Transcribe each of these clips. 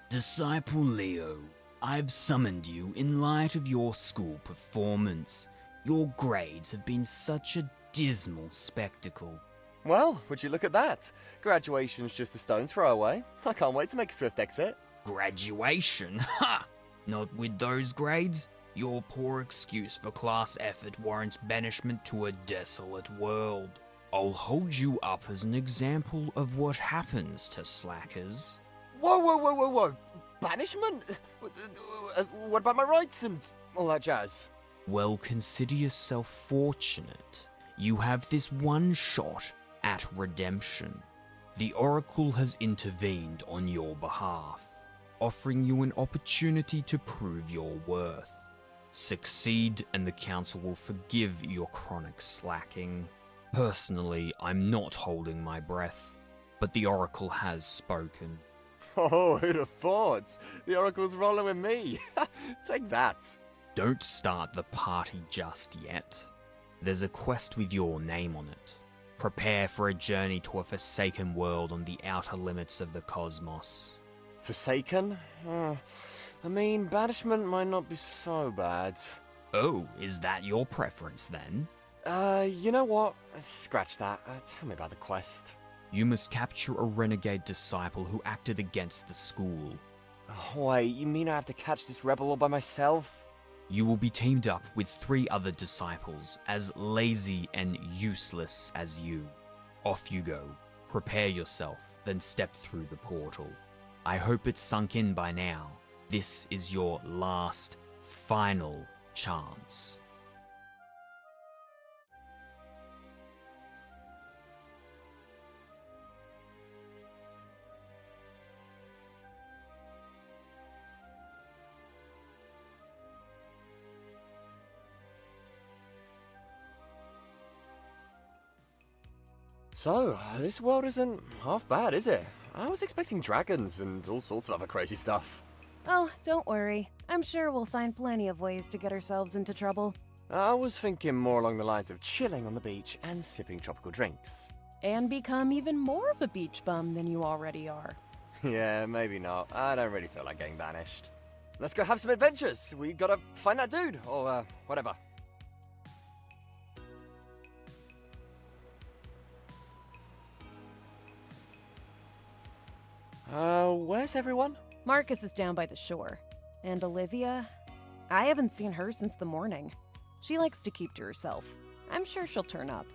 Disciple Leo, I've summoned you in light of your school performance. Your grades have been such a dismal spectacle. Well, would you look at that? Graduation's just a stone's throw away. I can't wait to make a swift exit. Graduation? Ha! Not with those grades? Your poor excuse for class effort warrants banishment to a desolate world. I'll hold you up as an example of what happens to slackers. Whoa. Banishment? What about my rights and all that jazz? Well, consider yourself fortunate. You have this one shot at redemption. The Oracle has intervened on your behalf, offering you an opportunity to prove your worth. Succeed and the Council will forgive your chronic slacking. Personally, I'm not holding my breath, but the Oracle has spoken. Oh, who'd have thought? The Oracle's rolling with me. Take that. Don't start the party just yet. There's a quest with your name on it. Prepare for a journey to a forsaken world on the outer limits of the cosmos. Forsaken? I mean, banishment might not be so bad. Oh, is that your preference then? You know what? Scratch that. Tell me about the quest. You must capture a renegade disciple who acted against the school. Oh, wait, you mean I have to catch this rebel all by myself? You will be teamed up with 3 other disciples, as lazy and useless as you. Off you go. Prepare yourself, then step through the portal. I hope it's sunk in by now. This is your last, final chance. So, this world isn't half bad, is it? I was expecting dragons and all sorts of other crazy stuff. Oh, don't worry. I'm sure we'll find plenty of ways to get ourselves into trouble. I was thinking more along the lines of chilling on the beach and sipping tropical drinks. And become even more of a beach bum than you already are. Yeah, maybe not. I don't really feel like getting banished. Let's go have some adventures. We gotta find that dude, or whatever. Where's everyone? Marcus is down by the shore. And Olivia? I haven't seen her since the morning. She likes to keep to herself. I'm sure she'll turn up.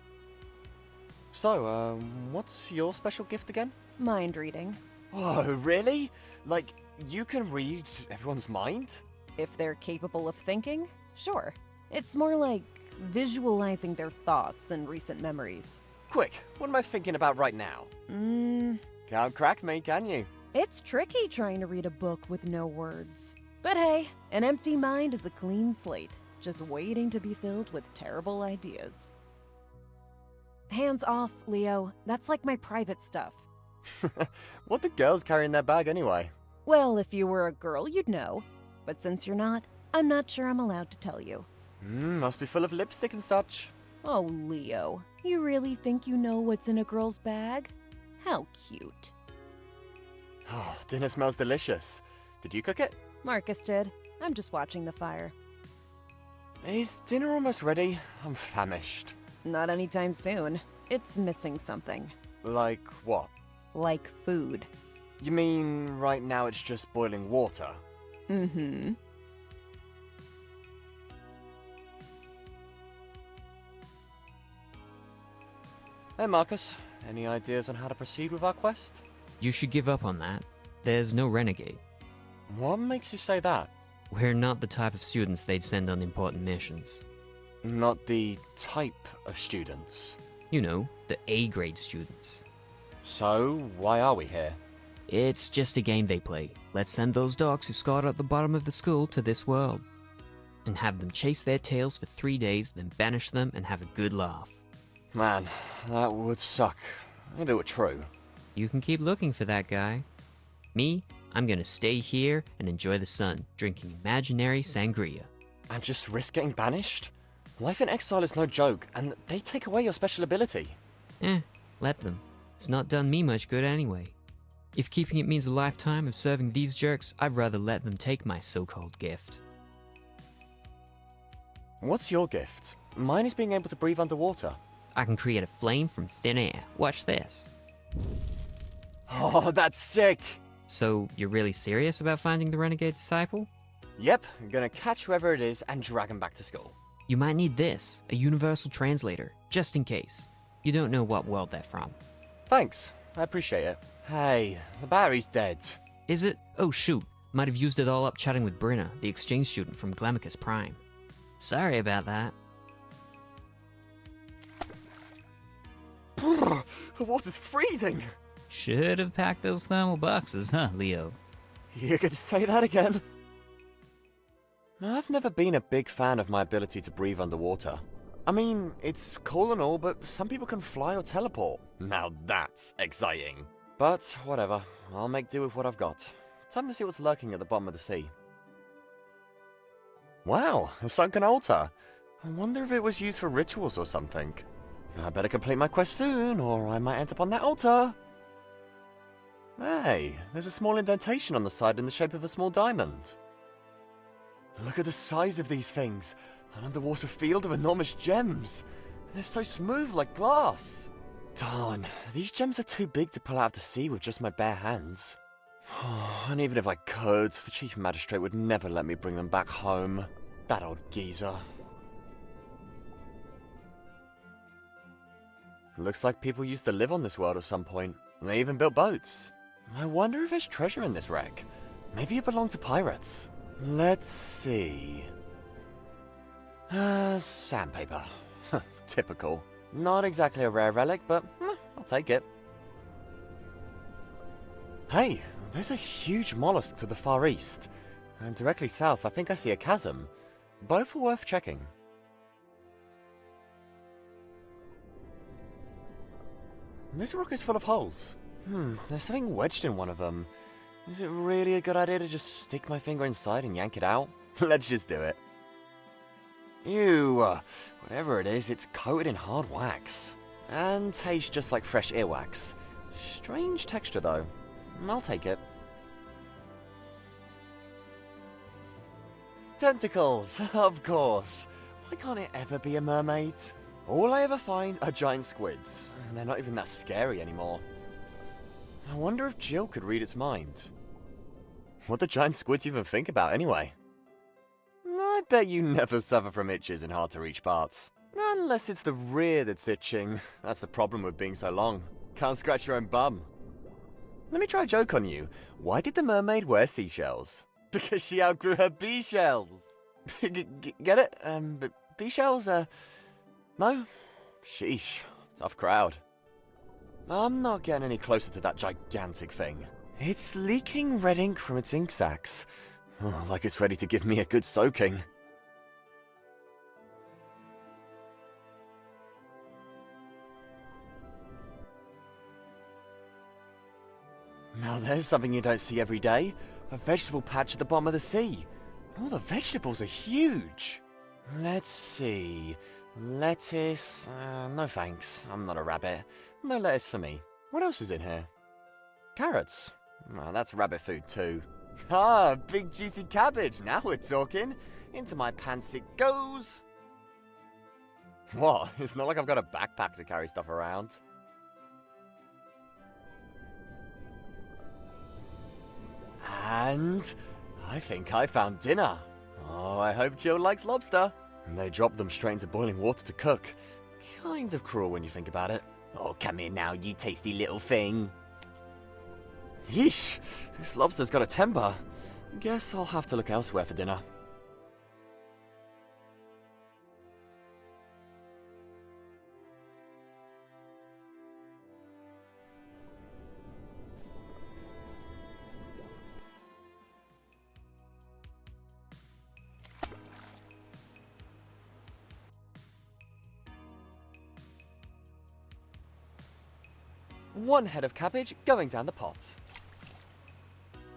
So, what's your special gift again? Mind reading. Oh, really? Like, you can read everyone's mind? If they're capable of thinking, sure. It's more like visualizing their thoughts and recent memories. Quick, what am I thinking about right now? Can't crack me, can you? It's tricky trying to read a book with no words. But hey, an empty mind is a clean slate, just waiting to be filled with terrible ideas. Hands off, Leo. That's like my private stuff. What do girls carry in their bag anyway? Well, if you were a girl, you'd know. But since you're not, I'm not sure I'm allowed to tell you. Must be full of lipstick and such. Oh, Leo, you really think you know what's in a girl's bag? How cute. Oh, dinner smells delicious. Did you cook it? Marcus did. I'm just watching the fire. Is dinner almost ready? I'm famished. Not anytime soon. It's missing something. Like what? Like food. You mean right now it's just boiling water? Mm-hmm. Hey Marcus, any ideas on how to proceed with our quest? You should give up on that. There's no renegade. What makes you say that? We're not the type of students they'd send on important missions. Not the type of students. You know, the A-grade students. So, why are we here? It's just a game they play. Let's send those dogs who scored at the bottom of the school to this world. And have them chase their tails for 3 days, then banish them and have a good laugh. Man, that would suck. If it were true. You can keep looking for that guy. Me, I'm gonna stay here and enjoy the sun, drinking imaginary sangria. And just risk getting banished? Life in exile is no joke, and they take away your special ability. Let them. It's not done me much good anyway. If keeping it means a lifetime of serving these jerks, I'd rather let them take my so-called gift. What's your gift? Mine is being able to breathe underwater. I can create a flame from thin air. Watch this. Oh, that's sick! So, you're really serious about finding the renegade disciple? Yep, I'm gonna catch whoever it is and drag him back to school. You might need this, a universal translator, just in case. You don't know what world they're from. Thanks, I appreciate it. Hey, the battery's dead. Is it? Oh shoot, might have used it all up chatting with Brinna, the exchange student from Glamicus Prime. Sorry about that. The water's freezing! Should have packed those thermal boxes, huh, Leo? You're gonna say that again? I've never been a big fan of my ability to breathe underwater. I mean, it's cool and all, but some people can fly or teleport. Now that's exciting. But whatever, I'll make do with what I've got. Time to see what's lurking at the bottom of the sea. Wow, a sunken altar. I wonder if it was used for rituals or something. I better complete my quest soon, or I might end up on that altar. Hey, there's a small indentation on the side in the shape of a small diamond. Look at the size of these things. An underwater field of enormous gems. They're so smooth like glass. Darn, these gems are too big to pull out of the sea with just my bare hands. And even if I could, the Chief Magistrate would never let me bring them back home. That old geezer. Looks like people used to live on this world at some point, and they even built boats. I wonder if there's treasure in this wreck. Maybe it belonged to pirates. Let's see. Sandpaper. Typical. Not exactly a rare relic, but I'll take it. Hey, there's a huge mollusk to the far east. And directly south, I think I see a chasm. Both are worth checking. This rock is full of holes. There's something wedged in one of them. Is it really a good idea to just stick my finger inside and yank it out? Let's just do it. Ew, whatever it is, it's coated in hard wax. And tastes just like fresh earwax. Strange texture though. I'll take it. Tentacles, of course. Why can't it ever be a mermaid? All I ever find are giant squids, and they're not even that scary anymore. I wonder if Jill could read its mind. What do giant squids even think about anyway? I bet you never suffer from itches in hard-to-reach parts. Unless it's the rear that's itching. That's the problem with being so long. Can't scratch your own bum. Let me try a joke on you. Why did the mermaid wear seashells? Because she outgrew her bee shells. Get it? But bee shells, no? Sheesh. Tough crowd. I'm not getting any closer to that gigantic thing. It's leaking red ink from its ink sacs. Oh, like it's ready to give me a good soaking. Now there's something you don't see every day. A vegetable patch at the bottom of the sea. All the vegetables are huge. Let's see. Lettuce. No thanks. I'm not a rabbit. No lettuce for me. What else is in here? Carrots. Well, that's rabbit food too. Ah, big juicy cabbage. Now we're talking. Into my pants it goes. What? It's not like I've got a backpack to carry stuff around. And I think I found dinner. Oh, I hope Jill likes lobster. And they drop them straight into boiling water to cook. Kind of cruel when you think about it. Oh, come here now, you tasty little thing. Yeesh, this lobster's got a temper. Guess I'll have to look elsewhere for dinner. One head of cabbage going down the pot.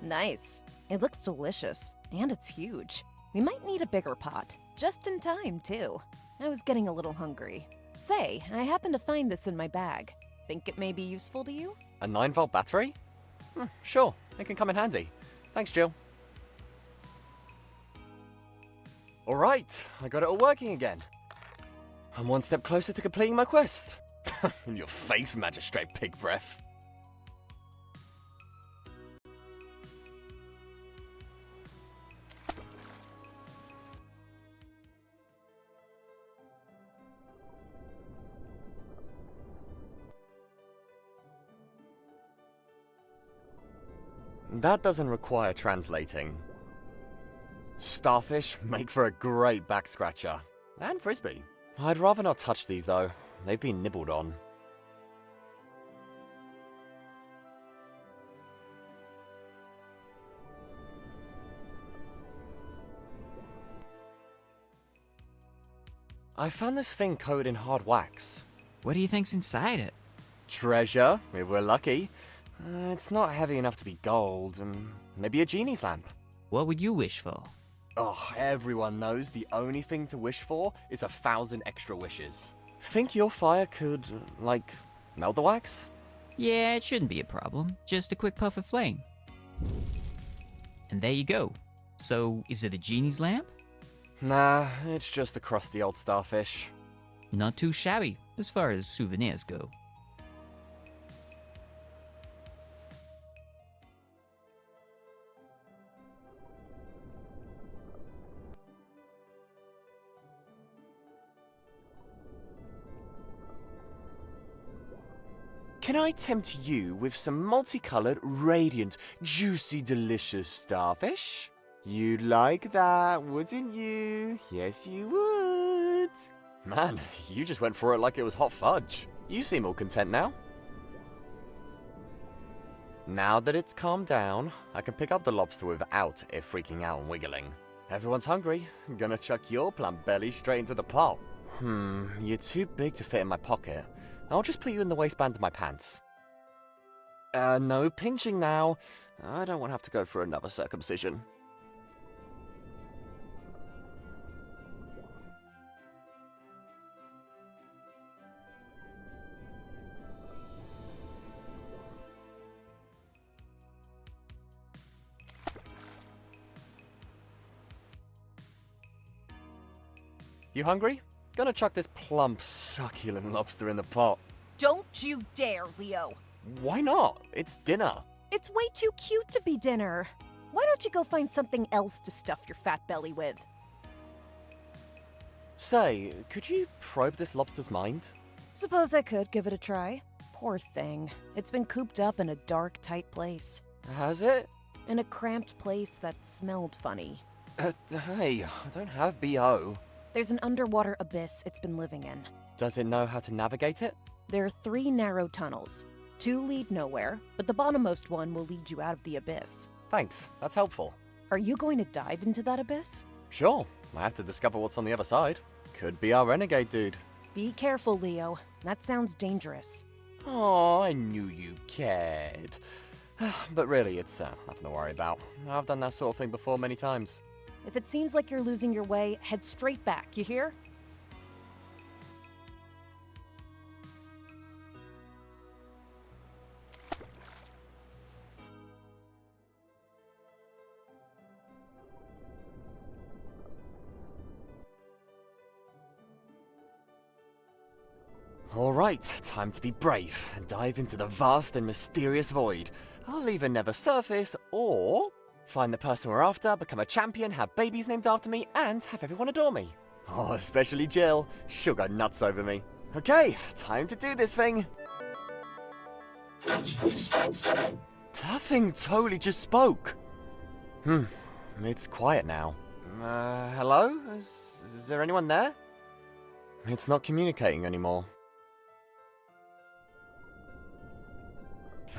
Nice. It looks delicious, and it's huge. We might need a bigger pot. Just in time, too. I was getting a little hungry. Say, I happened to find this in my bag. Think it may be useful to you? A 9-volt battery? Sure, it can come in handy. Thanks, Jill. Alright, I got it all working again. I'm one step closer to completing my quest. In your face, Magistrate Pig Breath. That doesn't require translating. Starfish make for a great back scratcher. And frisbee. I'd rather not touch these though. They've been nibbled on. I found this thing coated in hard wax. What do you think's inside it? Treasure, if we're lucky. It's not heavy enough to be gold. Maybe a genie's lamp. What would you wish for? Oh, everyone knows the only thing to wish for is 1,000 extra wishes. Think your fire could, like, melt the wax? Yeah, it shouldn't be a problem. Just a quick puff of flame. And there you go. So, is it a genie's lamp? Nah, it's just a crusty old starfish. Not too shabby, as far as souvenirs go. Can I tempt you with some multicolored, radiant, juicy, delicious starfish? You'd like that, wouldn't you? Yes, you would. Man, you just went for it like it was hot fudge. You seem all content now. Now that it's calmed down, I can pick up the lobster without it freaking out and wiggling. Everyone's hungry. I'm gonna chuck your plump belly straight into the pot. You're too big to fit in my pocket. I'll just put you in the waistband of my pants. No pinching now. I don't want to have to go for another circumcision. You hungry? Gonna chuck this plump, succulent lobster in the pot. Don't you dare, Leo. Why not? It's dinner. It's way too cute to be dinner. Why don't you go find something else to stuff your fat belly with? Say, could you probe this lobster's mind? Suppose I could give it a try. Poor thing. It's been cooped up in a dark, tight place. Has it? In a cramped place that smelled funny. Hey, I don't have BO. There's an underwater abyss it's been living in. Does it know how to navigate it? There are 3 narrow tunnels. 2 lead nowhere, but the bottommost one will lead you out of the abyss. Thanks, that's helpful. Are you going to dive into that abyss? Sure, I have to discover what's on the other side. Could be our renegade dude. Be careful, Leo. That sounds dangerous. Oh, I knew you cared. But really, it's nothing to worry about. I've done that sort of thing before many times. If it seems like you're losing your way, head straight back, you hear? Alright, time to be brave and dive into the vast and mysterious void. I'll either never surface or find the person we're after, become a champion, have babies named after me, and have everyone adore me. Oh, especially Jill. She'll go nuts over me. Okay, time to do this thing. That thing totally just spoke. It's quiet now. Hello? Is there anyone there? It's not communicating anymore.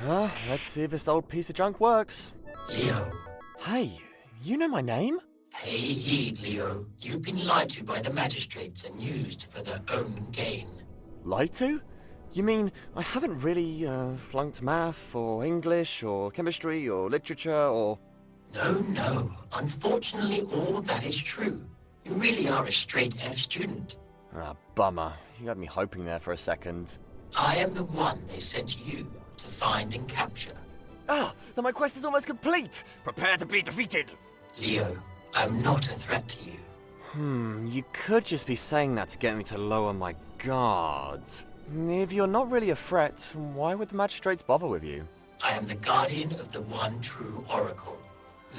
Let's see if this old piece of junk works. Leo. Hey, you know my name? Pay heed, Leo. You've been lied to by the magistrates and used for their own gain. Lied to? You mean I haven't really flunked math, or English, or chemistry, or literature, or... No. Unfortunately, all that is true. You really are a straight F student. Ah, bummer. You had me hoping there for a second. I am the one they sent you to find and capture. Ah, then my quest is almost complete! Prepare to be defeated! Leo, I'm not a threat to you. You could just be saying that to get me to lower my guard. If you're not really a threat, why would the magistrates bother with you? I am the guardian of the one true Oracle.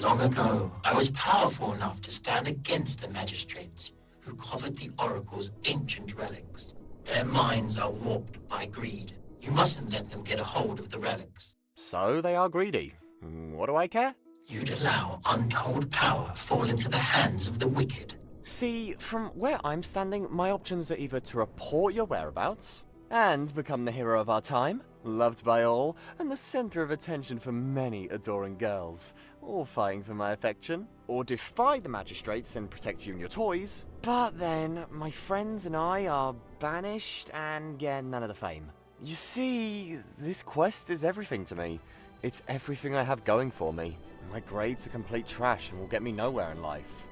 Long ago, I was powerful enough to stand against the magistrates who covered the Oracle's ancient relics. Their minds are warped by greed. You mustn't let them get a hold of the relics. So they are greedy. What do I care? You'd allow untold power fall into the hands of the wicked. See, from where I'm standing, my options are either to report your whereabouts and become the hero of our time, loved by all, and the center of attention for many adoring girls, all fighting for my affection, or defy the magistrates and protect you and your toys, but then my friends and I are banished and get none of the fame. You see, this quest is everything to me. It's everything I have going for me. My grades are complete trash and will get me nowhere in life.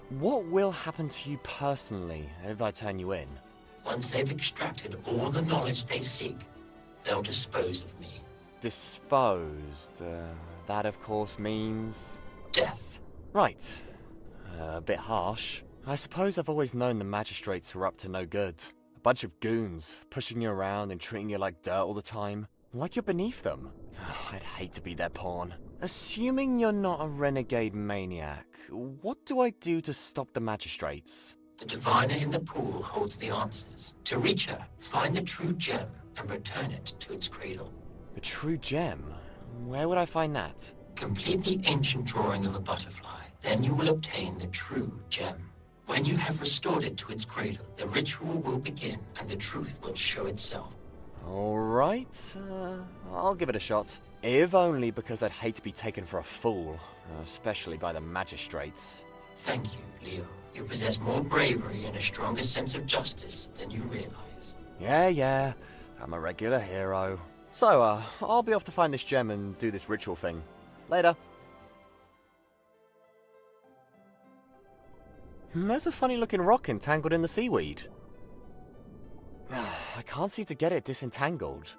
What will happen to you personally if I turn you in? Once they've extracted all the knowledge they seek, they'll dispose of me. Disposed. That of course means... Death. Right. A bit harsh. I suppose I've always known the magistrates were up to no good. A bunch of goons, pushing you around and treating you like dirt all the time. Like you're beneath them. I'd hate to be their pawn. Assuming you're not a renegade maniac, what do I do to stop the magistrates? The diviner in the pool holds the answers. To reach her, find the true gem and return it to its cradle. The true gem? Where would I find that? Complete the ancient drawing of a butterfly. Then you will obtain the true gem. When you have restored it to its cradle, the ritual will begin and the truth will show itself. Alright, I'll give it a shot. If only because I'd hate to be taken for a fool, especially by the magistrates. Thank you, Leo. You possess more bravery and a stronger sense of justice than you realize. Yeah, I'm a regular hero. So, I'll be off to find this gem and do this ritual thing. Later. There's a funny looking rock entangled in the seaweed. I can't seem to get it disentangled.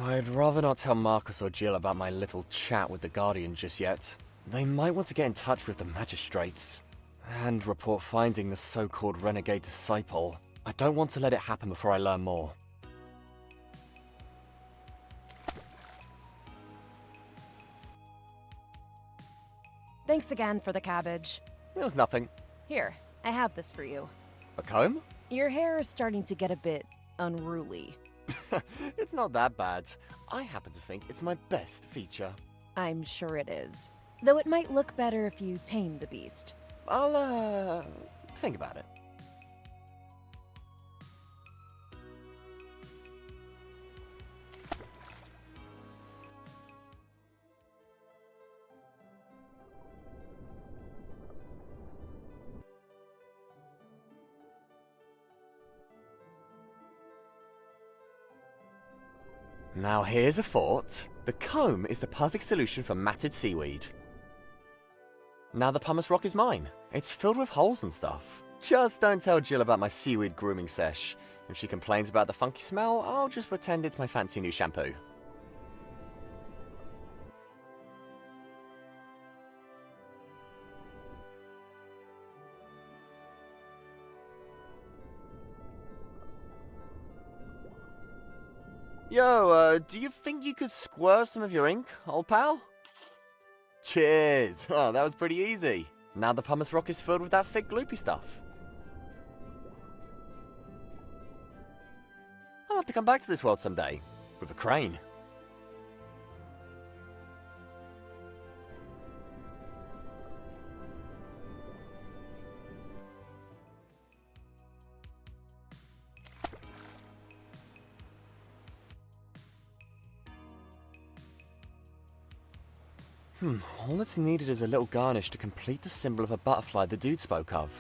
I'd rather not tell Marcus or Jill about my little chat with the Guardian just yet. They might want to get in touch with the magistrates and report finding the so-called renegade disciple. I don't want to let it happen before I learn more. Thanks again for the cabbage. It was nothing. Here, I have this for you. A comb? Your hair is starting to get a bit unruly. It's not that bad. I happen to think it's my best feature. I'm sure it is. Though it might look better if you tame the beast. I'll, think about it. Now here's a thought. The comb is the perfect solution for matted seaweed. Now the pumice rock is mine. It's filled with holes and stuff. Just don't tell Jill about my seaweed grooming sesh. If she complains about the funky smell, I'll just pretend it's my fancy new shampoo. Yo, do you think you could squirt some of your ink, old pal? Cheers! Oh, that was pretty easy. Now the pumice rock is filled with that thick gloopy stuff. I'll have to come back to this world someday. With a crane. All that's needed is a little garnish to complete the symbol of a butterfly the dude spoke of.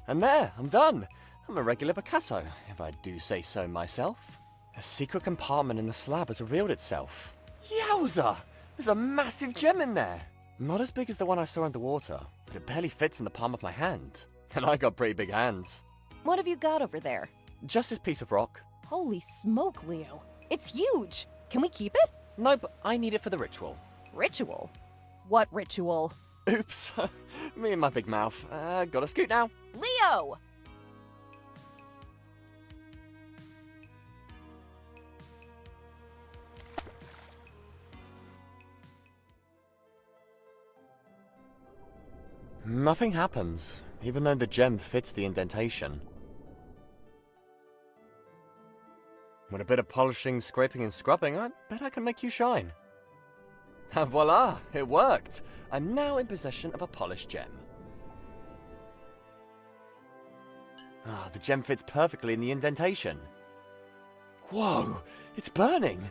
And there, I'm done. I'm a regular Picasso, if I do say so myself. A secret compartment in the slab has revealed itself. Yowza! There's a massive gem in there! Not as big as the one I saw underwater, but it barely fits in the palm of my hand. And I got pretty big hands. What have you got over there? Just this piece of rock. Holy smoke, Leo. It's huge. Can we keep it? Nope, I need it for the ritual. Ritual? What ritual? Oops. Me and my big mouth. Gotta scoot now. Leo! Nothing happens, even though the gem fits the indentation. With a bit of polishing, scraping, and scrubbing, I bet I can make you shine. And voila, it worked! I'm now in possession of a polished gem. The gem fits perfectly in the indentation. Whoa, it's burning!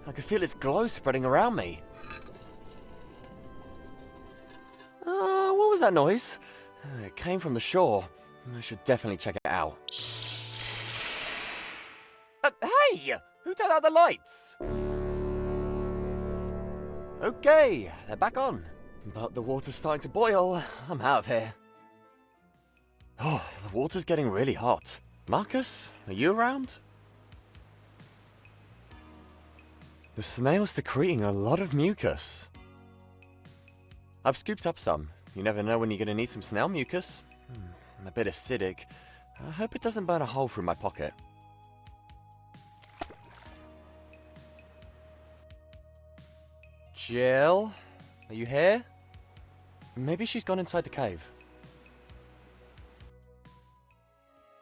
I can feel its glow spreading around me. What was that noise? It came from the shore. I should definitely check it out. Hey! Who turned out the lights? Okay, they're back on. But the water's starting to boil. I'm out of here. Oh, the water's getting really hot. Marcus, are you around? The snail's secreting a lot of mucus. I've scooped up some. You never know when you're going to need some snail mucus. A bit acidic. I hope it doesn't burn a hole through my pocket. Jill? Are you here? Maybe she's gone inside the cave.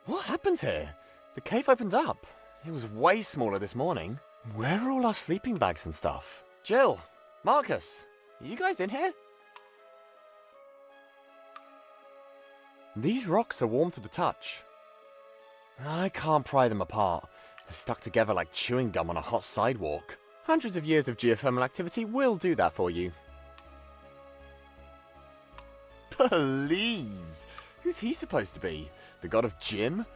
What happened here? The cave opened up. It was way smaller this morning. Where are all our sleeping bags and stuff? Jill! Marcus! Are you guys in here? These rocks are warm to the touch. I can't pry them apart. They're stuck together like chewing gum on a hot sidewalk. Hundreds of years of geothermal activity will do that for you. Please! Who's he supposed to be? The god of gym?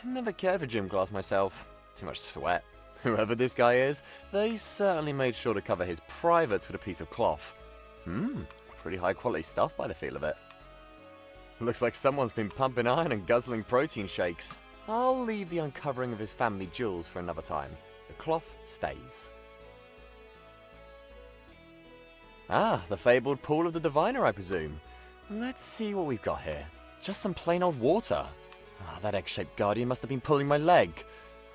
Never cared for gym class myself. Too much sweat. Whoever this guy is, they certainly made sure to cover his privates with a piece of cloth. Pretty high quality stuff by the feel of it. Looks like someone's been pumping iron and guzzling protein shakes. I'll leave the uncovering of his family jewels for another time. The cloth stays. The fabled pool of the diviner, I presume. Let's see what we've got here. Just some plain old water. That egg-shaped guardian must have been pulling my leg.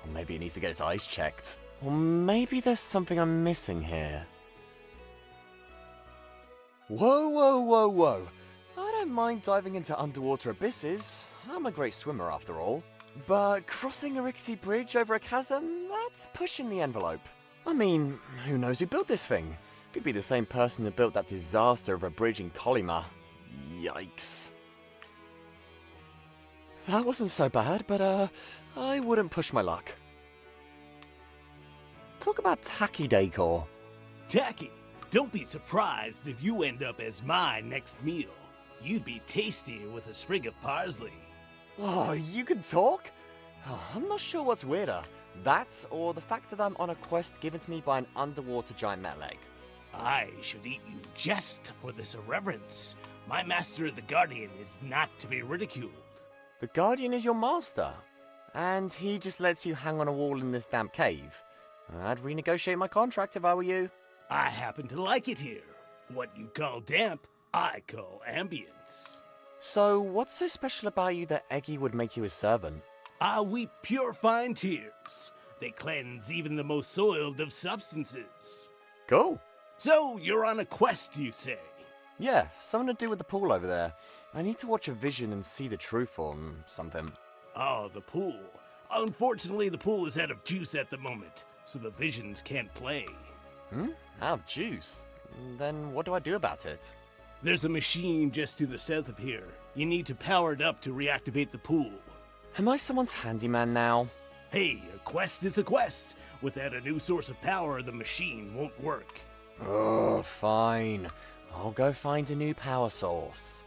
Or maybe it needs to get its eyes checked. Or maybe there's something I'm missing here. Whoa, whoa, whoa, whoa. I don't mind diving into underwater abysses. I'm a great swimmer after all. But crossing a rickety bridge over a chasm, that's pushing the envelope. I mean, who knows who built this thing? Could be the same person who built that disaster of a bridge in Colima. Yikes. That wasn't so bad, but I wouldn't push my luck. Talk about tacky decor. Tacky? Don't be surprised if you end up as my next meal. You'd be tasty with a sprig of parsley. Oh, you can talk? I'm not sure what's weirder. That or the fact that I'm on a quest given to me by an underwater giant metal egg. I should eat you just for this irreverence. My master, the Guardian, is not to be ridiculed. The Guardian is your master, and he just lets you hang on a wall in this damp cave. I'd renegotiate my contract if I were you. I happen to like it here. What you call damp, I call ambience. So, what's so special about you that Eggy would make you his servant? I weep purifying tears. They cleanse even the most soiled of substances. Cool. So, you're on a quest, you say? Yeah, something to do with the pool over there. I need to watch a vision and see the truth or something. Oh, the pool. Unfortunately, the pool is out of juice at the moment, so the visions can't play. Out of juice? Then what do I do about it? There's a machine just to the south of here. You need to power it up to reactivate the pool. Am I someone's handyman now? Hey, a quest is a quest. Without a new source of power, the machine won't work. Oh, fine. I'll go find a new power source.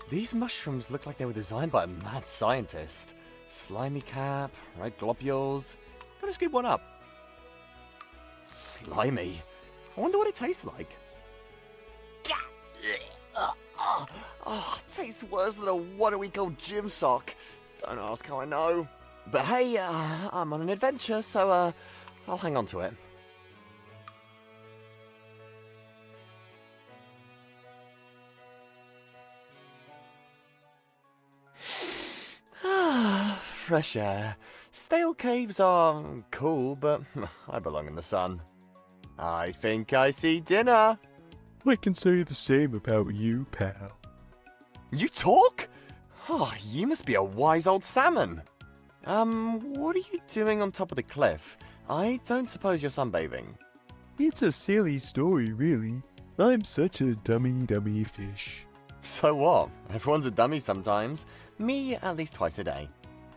These mushrooms look like they were designed by a mad scientist. Slimy cap, red globules. Gotta scoop one up. Slimy. I wonder what it tastes like. Tastes worse than a what-do-we-call gym sock. Don't ask how I know. But hey, I'm on an adventure, so I'll hang on to it. Fresh air. Stale caves are cool, but I belong in the sun. I think I see dinner. I can say the same about you, pal. You talk? Oh, you must be a wise old salmon. What are you doing on top of the cliff? I don't suppose you're sunbathing. It's a silly story, really. I'm such a dummy fish. So what? Everyone's a dummy sometimes. Me, at least twice a day.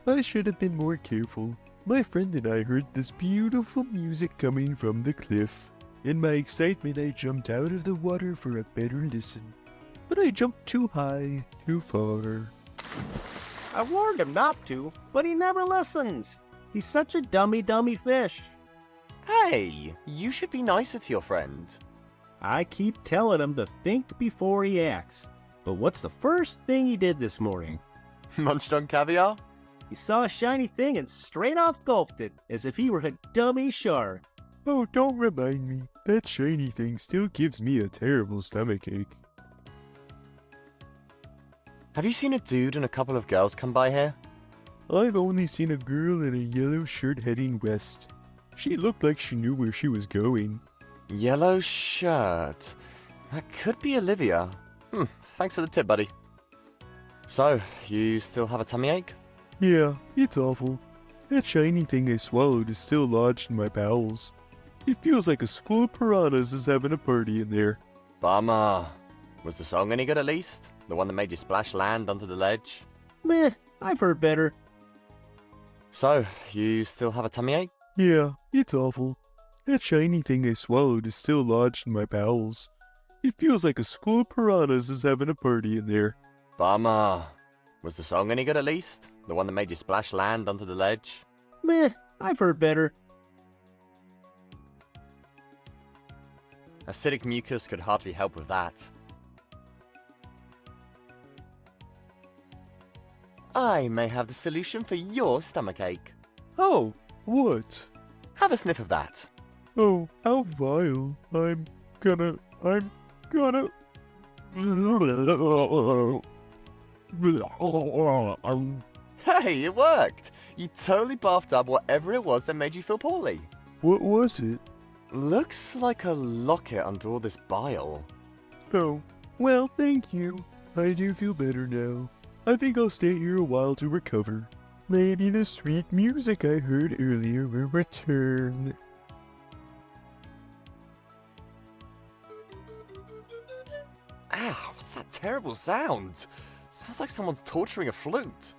I should have been more careful. My friend and I heard this beautiful music coming from the cliff. In my excitement, I jumped out of the water for a better listen. But I jumped too high, too far. I warned him not to, but he never listens. He's such a dummy fish. Hey, you should be nicer to your friend. I keep telling him to think before he acts. But what's the first thing he did this morning? Munched on caviar? He saw a shiny thing and straight off gulped it, as if he were a dummy shark. Oh, don't remind me. That shiny thing still gives me a terrible stomachache. Have you seen a dude and a couple of girls come by here? I've only seen a girl in a yellow shirt heading west. She looked like she knew where she was going. Yellow shirt. That could be Olivia. Thanks for the tip, buddy. So, you still have a tummy ache? Yeah, it's awful. That shiny thing I swallowed is still lodged in my bowels. It feels like a school of piranhas is having a party in there. Bummer. Was the song any good at least? The one that made you splash land onto the ledge? Meh, I've heard better. So, you still have a tummy ache? Yeah, it's awful. That shiny thing I swallowed is still lodged in my bowels. It feels like a school of piranhas is having a party in there. Bummer. Was the song any good at least? The one that made you splash land onto the ledge? Meh, I've heard better. Acidic mucus could hardly help with that. I may have the solution for your stomachache. Oh, what? Have a sniff of that. Oh, how vile. I'm gonna... Hey, it worked! You totally bathed up whatever it was that made you feel poorly. What was it? Looks like a locket under all this bile. Oh, well, thank you. I do feel better now. I think I'll stay here a while to recover. Maybe the sweet music I heard earlier will return. Ow, what's that terrible sound? Sounds like someone's torturing a flute.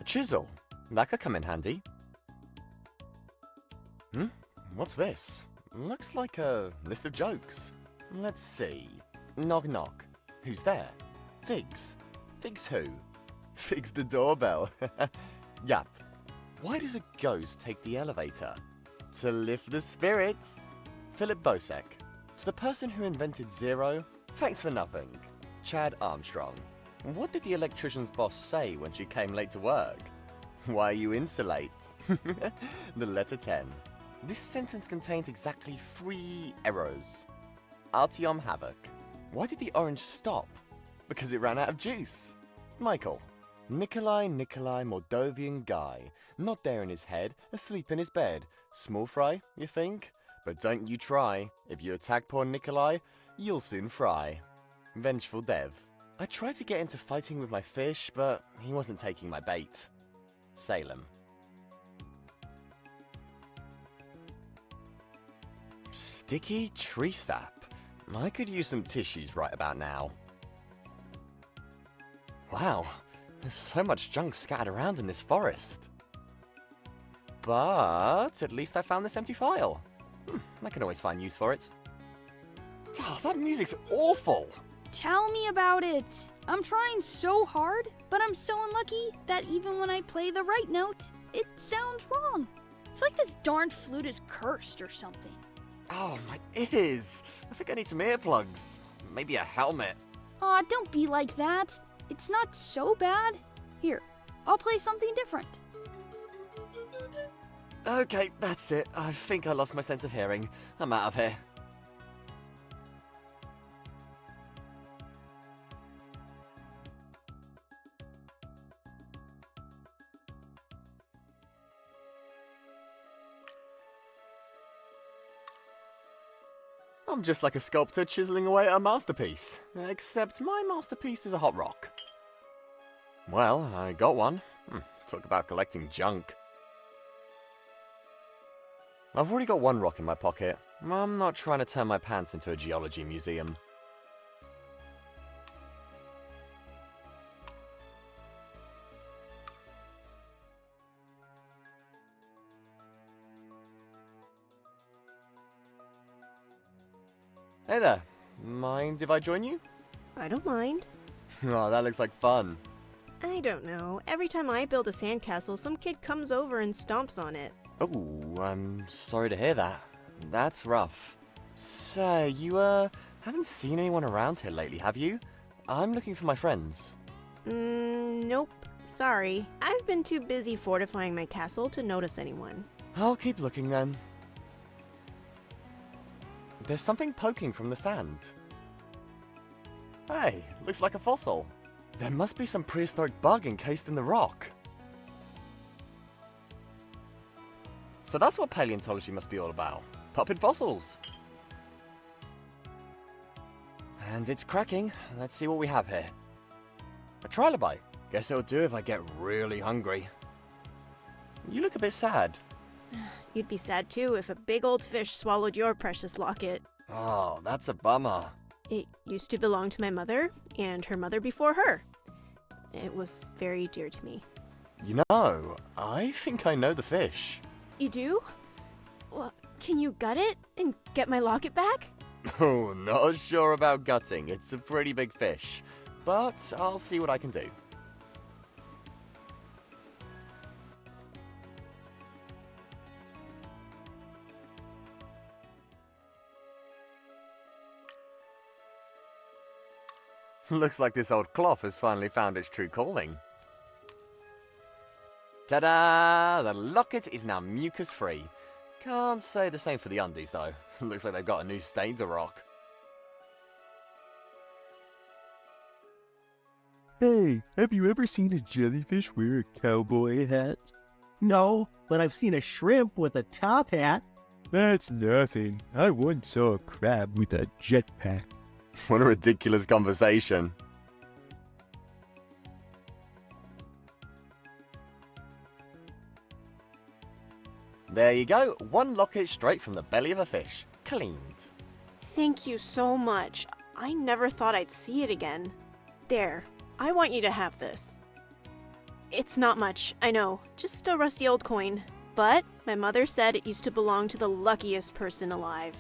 A chisel. That could come in handy. What's this? Looks like a list of jokes. Let's see. Knock knock. Who's there? Figs. Figs who? Figs the doorbell. Yup. Why does a ghost take the elevator? To lift the spirits. Philip Bosek. To the person who invented zero, thanks for nothing. Chad Armstrong. What did the electrician's boss say when she came late to work? Why you in so late? The letter 10. This sentence contains exactly 3 errors. Artyom Havoc. Why did the orange stop? Because it ran out of juice. Michael. Nikolai Moldovan guy. Not there in his head, asleep in his bed. Small fry, you think? But don't you try. If you attack poor Nikolai, you'll soon fry. Vengeful Dev. I tried to get into fighting with my fish, but he wasn't taking my bait. Salem. Sticky tree sap. I could use some tissues right about now. Wow, There's so much junk scattered around in this forest. But at least I found this empty file. I can always find use for it. Oh, that music's awful! Tell me about it! I'm trying so hard, but I'm so unlucky that even when I play the right note, it sounds wrong. It's like this darn flute is cursed or something. Oh, my ears! I think I need some earplugs. Maybe a helmet. Aw, don't be like that. It's not so bad. Here, I'll play something different. Okay, that's it. I think I lost my sense of hearing. I'm out of here. I'm just like a sculptor chiseling away at a masterpiece. Except my masterpiece is a hot rock. Well, I got one. Talk about collecting junk. I've already got one rock in my pocket. I'm not trying to turn my pants into a geology museum. Hey there. Mind if I join you? I don't mind. Oh, that looks like fun. I don't know. Every time I build a sandcastle, some kid comes over and stomps on it. Oh, I'm sorry to hear that. That's rough. So, you, haven't seen anyone around here lately, have you? I'm looking for my friends. Nope. Sorry. I've been too busy fortifying my castle to notice anyone. I'll keep looking then. There's something poking from the sand. Hey, looks like a fossil. There must be some prehistoric bug encased in the rock. So that's what paleontology must be all about. Popping fossils. And it's cracking. Let's see what we have here. A trilobite. Guess it'll do if I get really hungry. You look a bit sad. You'd be sad too if a big old fish swallowed your precious locket. Oh, that's a bummer. It used to belong to my mother, and her mother before her. It was very dear to me. You know, I think I know the fish. You do? Well, can you gut it and get my locket back? Oh, not sure about gutting. It's a pretty big fish. But I'll see what I can do. Looks like this old cloth has finally found its true calling. Ta-da! The locket is now mucus-free. Can't say the same for the undies, though. Looks like they've got a new stain to rock. Hey, have you ever seen a jellyfish wear a cowboy hat? No, but I've seen a shrimp with a top hat. That's nothing. I once saw a crab with a jetpack. What a ridiculous conversation. There you go, one locket straight from the belly of a fish. Cleaned. Thank you so much. I never thought I'd see it again. There, I want you to have this. It's not much, I know, just a rusty old coin. But my mother said it used to belong to the luckiest person alive.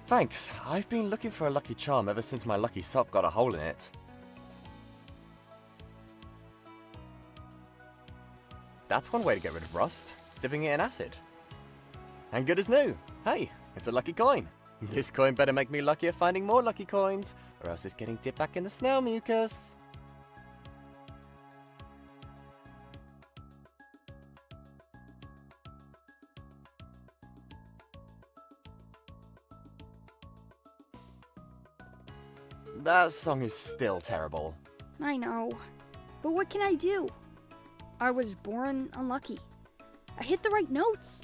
Thanks. I've been looking for a lucky charm ever since my lucky sock got a hole in it. That's one way to get rid of rust, dipping it in acid. And good as new. Hey, it's a lucky coin. This coin better make me lucky at finding more lucky coins, or else it's getting dipped back in the snail mucus. That song is still terrible. I know, but what can I do? I was born unlucky. I hit the right notes,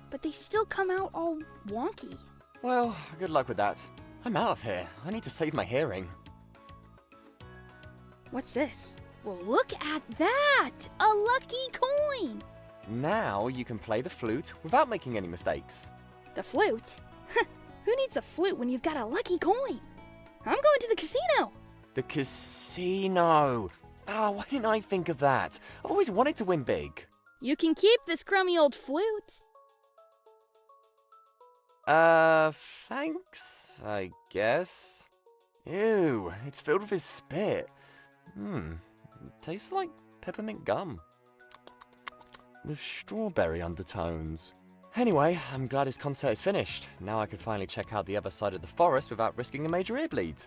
but they still come out all wonky. Well, good luck with that. I'm out of here. I need to save my hearing. What's this? Well, look at that! A lucky coin! Now you can play the flute without making any mistakes. The flute? Who needs a flute when you've got a lucky coin? I'm going to the casino! The casino! Oh, why didn't I think of that? I've always wanted to win big. You can keep this crummy old flute. Thanks, I guess. Ew, it's filled with his spit. Tastes like peppermint gum. With strawberry undertones. Anyway, I'm glad his concert is finished. Now I can finally check out the other side of the forest without risking a major ear bleed.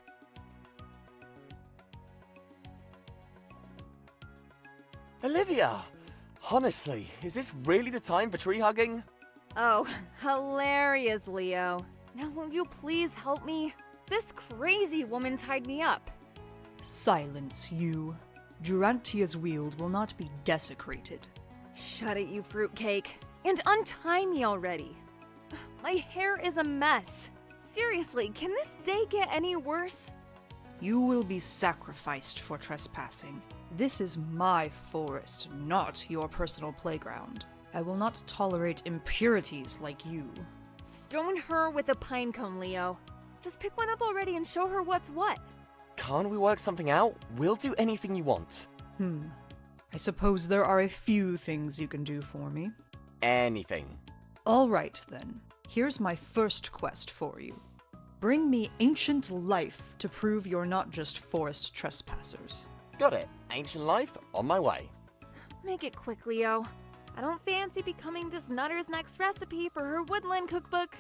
Olivia! Honestly, is this really the time for tree hugging? Oh, hilarious, Leo. Now won't you please help me? This crazy woman tied me up. Silence, you. Durantia's wield will not be desecrated. Shut it, you fruitcake. And untie me already. My hair is a mess. Seriously, can this day get any worse? You will be sacrificed for trespassing. This is my forest, not your personal playground. I will not tolerate impurities like you. Stone her with a pine cone, Leo. Just pick one up already and show her what's what. Can't we work something out? We'll do anything you want. I suppose there are a few things you can do for me. Anything. All right, then. Here's my first quest for you. Bring me ancient life to prove you're not just forest trespassers. Got it. Ancient life, on my way. Make it quick, Leo. I don't fancy becoming this nutter's next recipe for her woodland cookbook.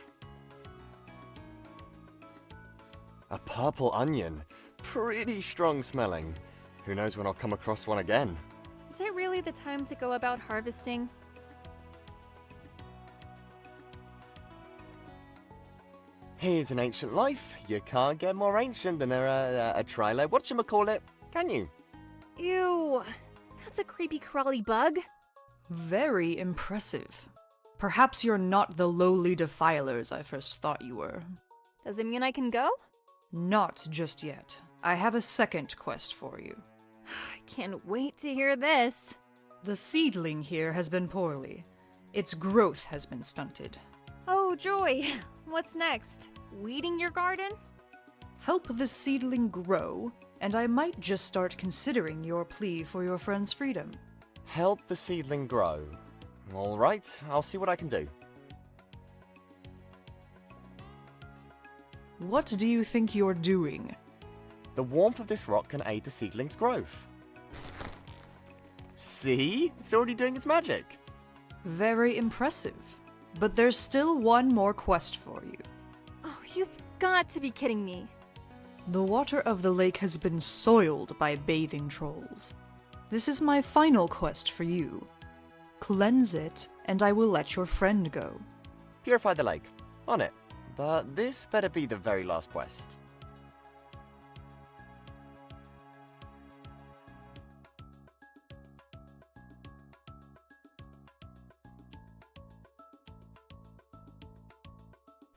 A purple onion. Pretty strong smelling. Who knows when I'll come across one again. Is it really the time to go about harvesting? Here's an ancient life. You can't get more ancient than a Twilight whatchamacallit, can you? Ew, that's a creepy crawly bug. Very impressive. Perhaps you're not the lowly defilers I first thought you were. Does it mean I can go? Not just yet. I have a second quest for you. I can't wait to hear this. The seedling here has been poorly. Its growth has been stunted. Oh, joy. What's next? Weeding your garden? Help the seedling grow, and I might just start considering your plea for your friend's freedom. Help the seedling grow. All right, I'll see what I can do. What do you think you're doing? The warmth of this rock can aid the seedling's growth. See? It's already doing its magic. Very impressive. But there's still one more quest for you. Oh, you've got to be kidding me. The water of the lake has been soiled by bathing trolls. This is my final quest for you. Cleanse it, and I will let your friend go. Purify the lake. On it. But this better be the very last quest.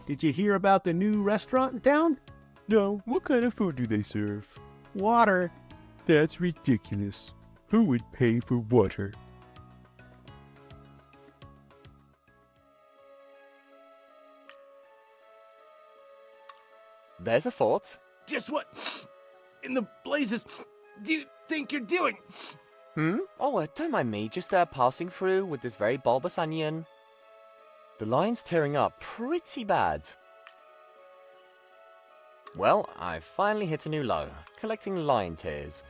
Did you hear about the new restaurant in town? No, what kind of food do they serve? Water. That's ridiculous. Who would pay for water? There's a fort. Just what in the blazes do you think you're doing? Oh, don't mind me. Just passing through with this very bulbous onion. The line's tearing up pretty bad. Well, I finally hit a new low, collecting lion tears.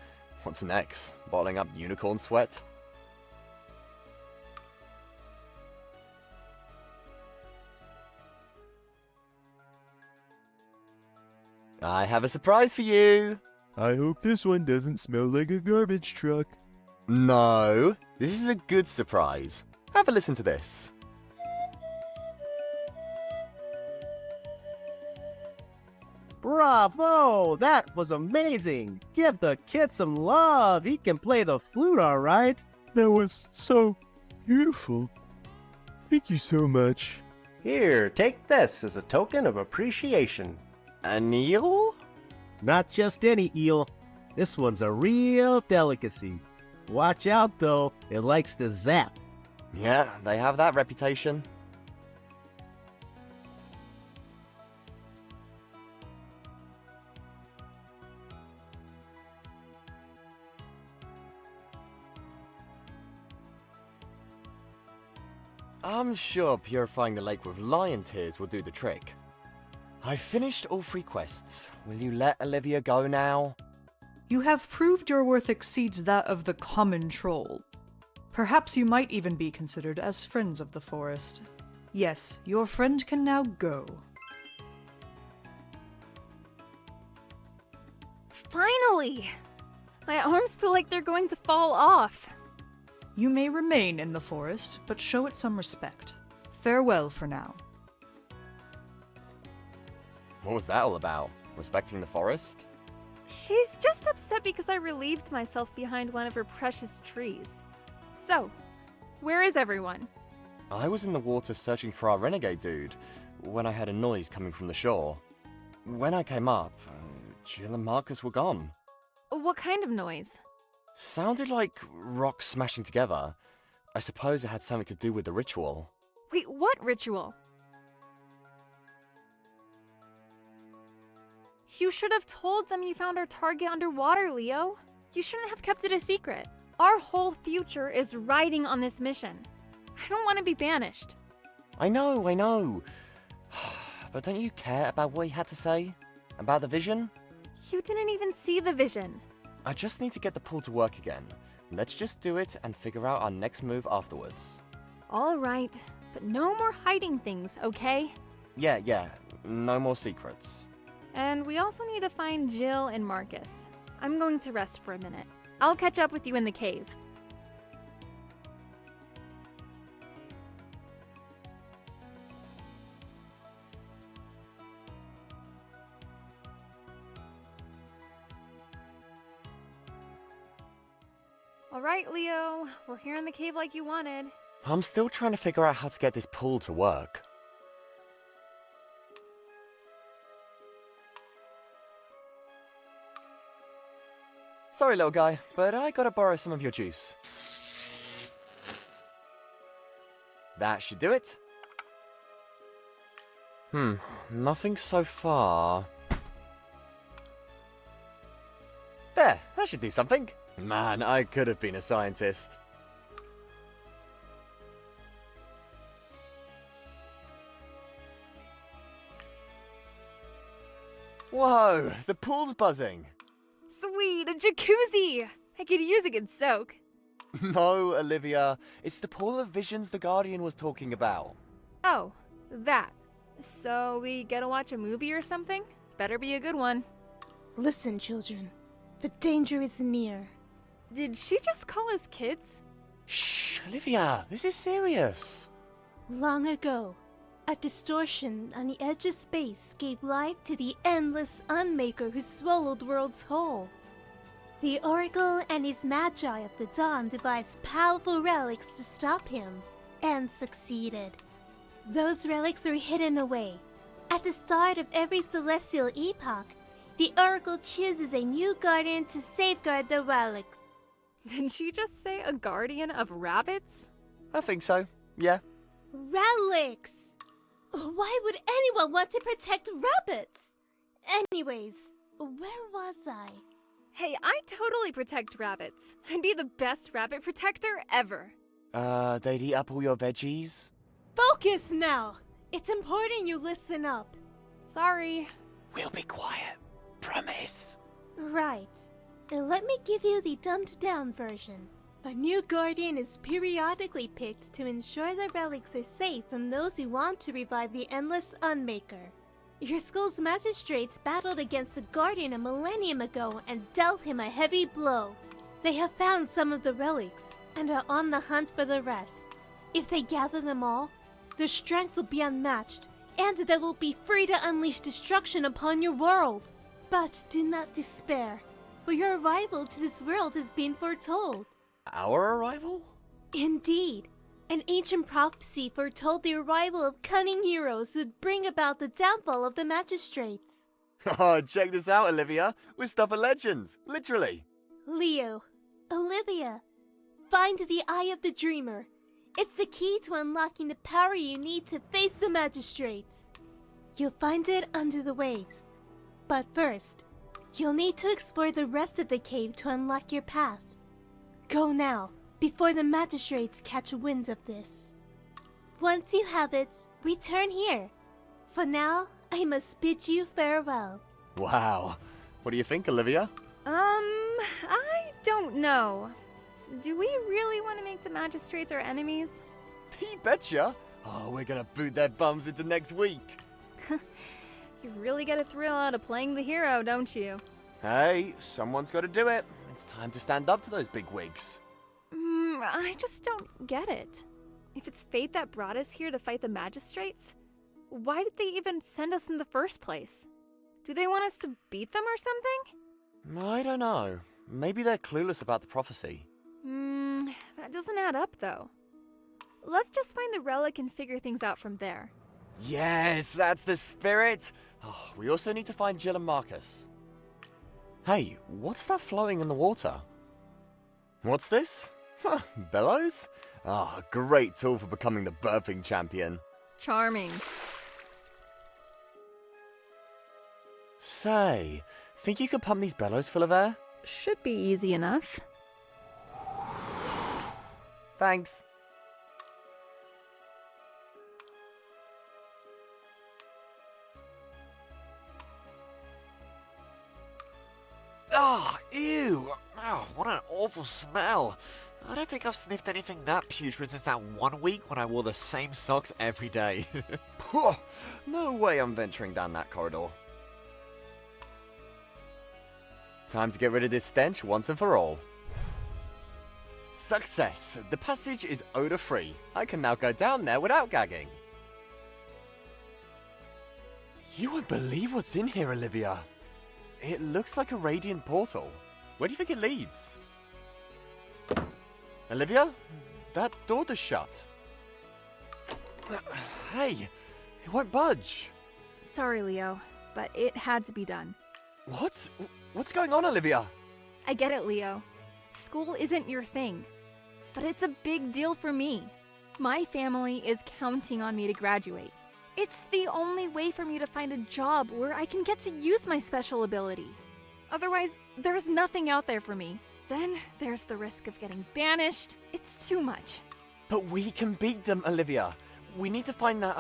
What's next? Bottling up unicorn sweat? I have a surprise for you! I hope this one doesn't smell like a garbage truck. No, this is a good surprise. Have a listen to this. Bravo! That was amazing! Give the kid some love! He can play the flute alright! That was so beautiful. Thank you so much. Here, take this as a token of appreciation. An eel? Not just any eel. This one's a real delicacy. Watch out though, it likes to zap. Yeah, they have that reputation. I'm sure purifying the lake with lion tears will do the trick. I finished all 3 quests. Will you let Olivia go now? You have proved your worth exceeds that of the common troll. Perhaps you might even be considered as friends of the forest. Yes, your friend can now go. Finally! My arms feel like they're going to fall off. You may remain in the forest, but show it some respect. Farewell for now. What was that all about? Respecting the forest? She's just upset because I relieved myself behind one of her precious trees. So, where is everyone? I was in the water searching for our renegade dude when I heard a noise coming from the shore. When I came up, Jill and Marcus were gone. What kind of noise? Sounded like rocks smashing together. I suppose it had something to do with the ritual. Wait, what ritual? You should have told them you found our target underwater, Leo. You shouldn't have kept it a secret. Our whole future is riding on this mission. I don't want to be banished. I know. But don't you care about what he had to say? About the vision? You didn't even see the vision. I just need to get the pool to work again. Let's just do it and figure out our next move afterwards. All right, but no more hiding things, okay? Yeah, no more secrets. And we also need to find Jill and Marcus. I'm going to rest for a minute. I'll catch up with you in the cave. All right, Leo. We're here in the cave like you wanted. I'm still trying to figure out how to get this pool to work. Sorry, little guy, but I gotta borrow some of your juice. That should do it. Nothing so far. There, that should do something. Man, I could have been a scientist. Whoa, the pool's buzzing. Sweet, a jacuzzi! I could use a good soak. No, Olivia, it's the pool of visions the Guardian was talking about. Oh, that. So we gotta watch a movie or something? Better be a good one. Listen, children. The danger is near. Did she just call us kids? Shh, Olivia, this is serious. Long ago, a distortion on the edge of space gave life to the endless Unmaker who swallowed worlds whole. The Oracle and his Magi of the Dawn devised powerful relics to stop him, and succeeded. Those relics were hidden away. At the start of every celestial epoch, the Oracle chooses a new guardian to safeguard the relics. Did she just say a guardian of rabbits? I think so, yeah. Relics! Why would anyone want to protect rabbits? Anyways, where was I? Hey, I totally protect rabbits. I'd be the best rabbit protector ever. They'd eat up all your veggies? Focus now! It's important you listen up. Sorry. We'll be quiet. Promise. Right. Let me give you the dumbed-down version. A new guardian is periodically picked to ensure the relics are safe from those who want to revive the Endless Unmaker. Your school's magistrates battled against the guardian a millennium ago and dealt him a heavy blow. They have found some of the relics and are on the hunt for the rest. If they gather them all, their strength will be unmatched, and they will be free to unleash destruction upon your world. But do not despair, for your arrival to this world has been foretold. Our arrival? Indeed. An ancient prophecy foretold the arrival of cunning heroes who'd bring about the downfall of the magistrates. Oh, check this out, Olivia. We're stuff of legends, literally. Leo, Olivia, find the Eye of the Dreamer. It's the key to unlocking the power you need to face the magistrates. You'll find it under the waves. But first, you'll need to explore the rest of the cave to unlock your path. Go now, before the magistrates catch wind of this. Once you have it, return here. For now, I must bid you farewell. Wow. What do you think, Olivia? I don't know. Do we really want to make the magistrates our enemies? You betcha. Oh, we're gonna boot their bums into next week. You really get a thrill out of playing the hero, don't you? Hey, someone's gotta do it. It's time to stand up to those big wigs. I just don't get it. If it's fate that brought us here to fight the magistrates, why did they even send us in the first place? Do they want us to beat them or something? I don't know. Maybe they're clueless about the prophecy. That doesn't add up, though. Let's just find the relic and figure things out from there. Yes, that's the spirit. Oh, we also need to find Jill and Marcus. Hey, what's that flowing in the water? What's this? Huh, bellows? Ah, great tool for becoming the burping champion. Charming. Say, think you could pump these bellows full of air? Should be easy enough. Thanks. Oh, ew! Oh, what an awful smell. I don't think I've sniffed anything that putrid since that 1 week when I wore the same socks every day. No way I'm venturing down that corridor. Time to get rid of this stench once and for all. Success! The passage is odor-free. I can now go down there without gagging. You won't believe what's in here, Olivia. It looks like a radiant portal. Where do you think it leads? Olivia? That door is shut. Hey, it won't budge. Sorry, Leo, but it had to be done. What? What's going on, Olivia? I get it, Leo. School isn't your thing, but it's a big deal for me. My family is counting on me to graduate. It's the only way for me to find a job where I can get to use my special ability. Otherwise, there's nothing out there for me. Then there's the risk of getting banished. It's too much. But we can beat them, Olivia. We need to find that,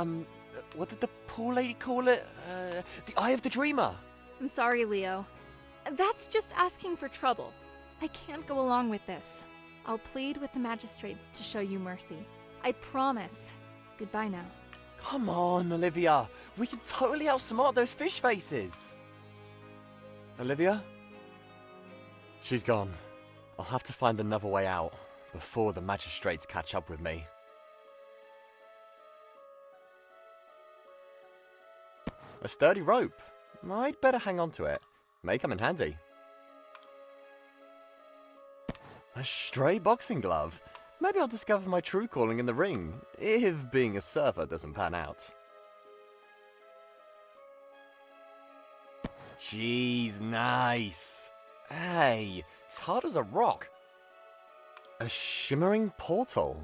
what did the poor lady call it? The Eye of the Dreamer. I'm sorry, Leo. That's just asking for trouble. I can't go along with this. I'll plead with the magistrates to show you mercy. I promise. Goodbye now. Come on, Olivia. We can totally outsmart those fish faces. Olivia? She's gone. I'll have to find another way out before the magistrates catch up with me. A sturdy rope. I'd better hang on to it. May come in handy. A stray boxing glove. Maybe I'll discover my true calling in the ring, if being a server doesn't pan out. Jeez, nice. Hey, it's hard as a rock. A shimmering portal.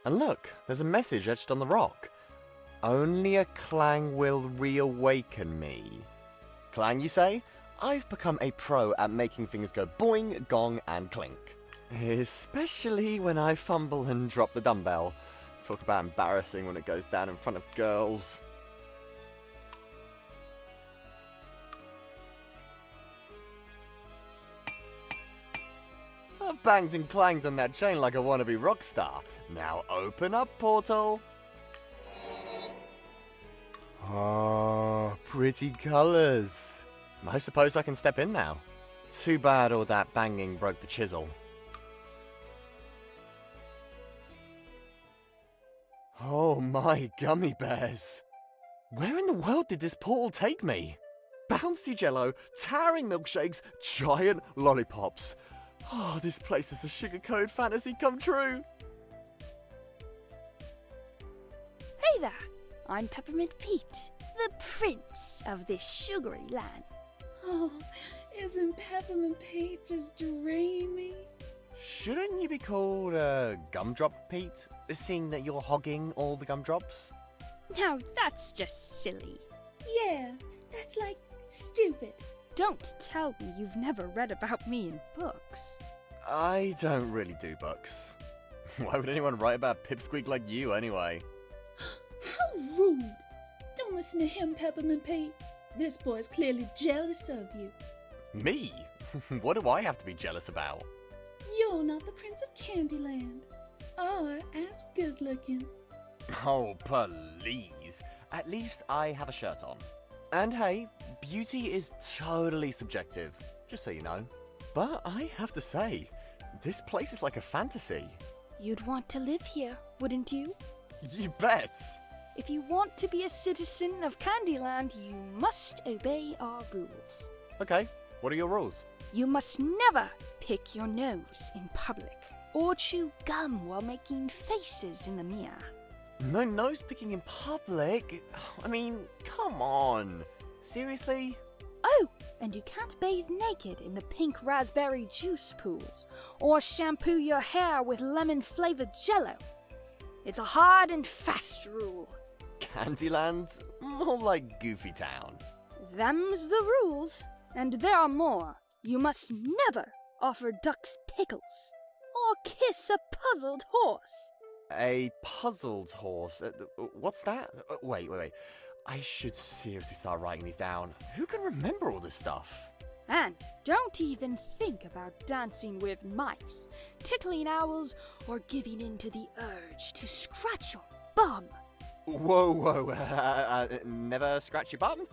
And look, there's a message etched on the rock. Only a clang will reawaken me. Clang, you say? I've become a pro at making things go boing, gong, and clink. Especially when I fumble and drop the dumbbell. Talk about embarrassing when it goes down in front of girls. I've banged and clanged on that chain like a wannabe rock star. Now open up, portal. Ah, pretty colours. I suppose I can step in now. Too bad all that banging broke the chisel. Oh my gummy bears. Where in the world did this portal take me? Bouncy jello, towering milkshakes, giant lollipops. Oh, this place is a sugar-coated fantasy come true. Hey there, I'm Peppermint Pete, the prince of this sugary land. Oh, isn't Peppermint Pete just dreamy? Shouldn't you be called Gumdrop Pete, seeing that you're hogging all the gumdrops? Now that's just silly. Yeah, that's like stupid. Don't tell me you've never read about me in books. I don't really do books. Why would anyone write about Pipsqueak like you anyway? How rude! Don't listen to him, Peppermint Pete. This boy's clearly jealous of you. Me? What do I have to be jealous about? You're not the Prince of Candyland, or as good looking. Oh, please. At least I have a shirt on. And hey, beauty is totally subjective, just so you know. But I have to say, this place is like a fantasy. You'd want to live here, wouldn't you? You bet! If you want to be a citizen of Candyland, you must obey our rules. Okay, what are your rules? You must never pick your nose in public, or chew gum while making faces in the mirror. No nose picking in public? I mean, come on. Seriously? Oh, and you can't bathe naked in the pink raspberry juice pools, or shampoo your hair with lemon-flavored jello. It's a hard and fast rule. Candyland? More like Goofy Town. Them's the rules, and there are more. You must never offer ducks pickles, or kiss a puzzled horse. A puzzled horse? What's that? Wait. I should seriously start writing these down. Who can remember all this stuff? And don't even think about dancing with mice, tickling owls, or giving in to the urge to scratch your bum. Whoa. Never scratch your bum?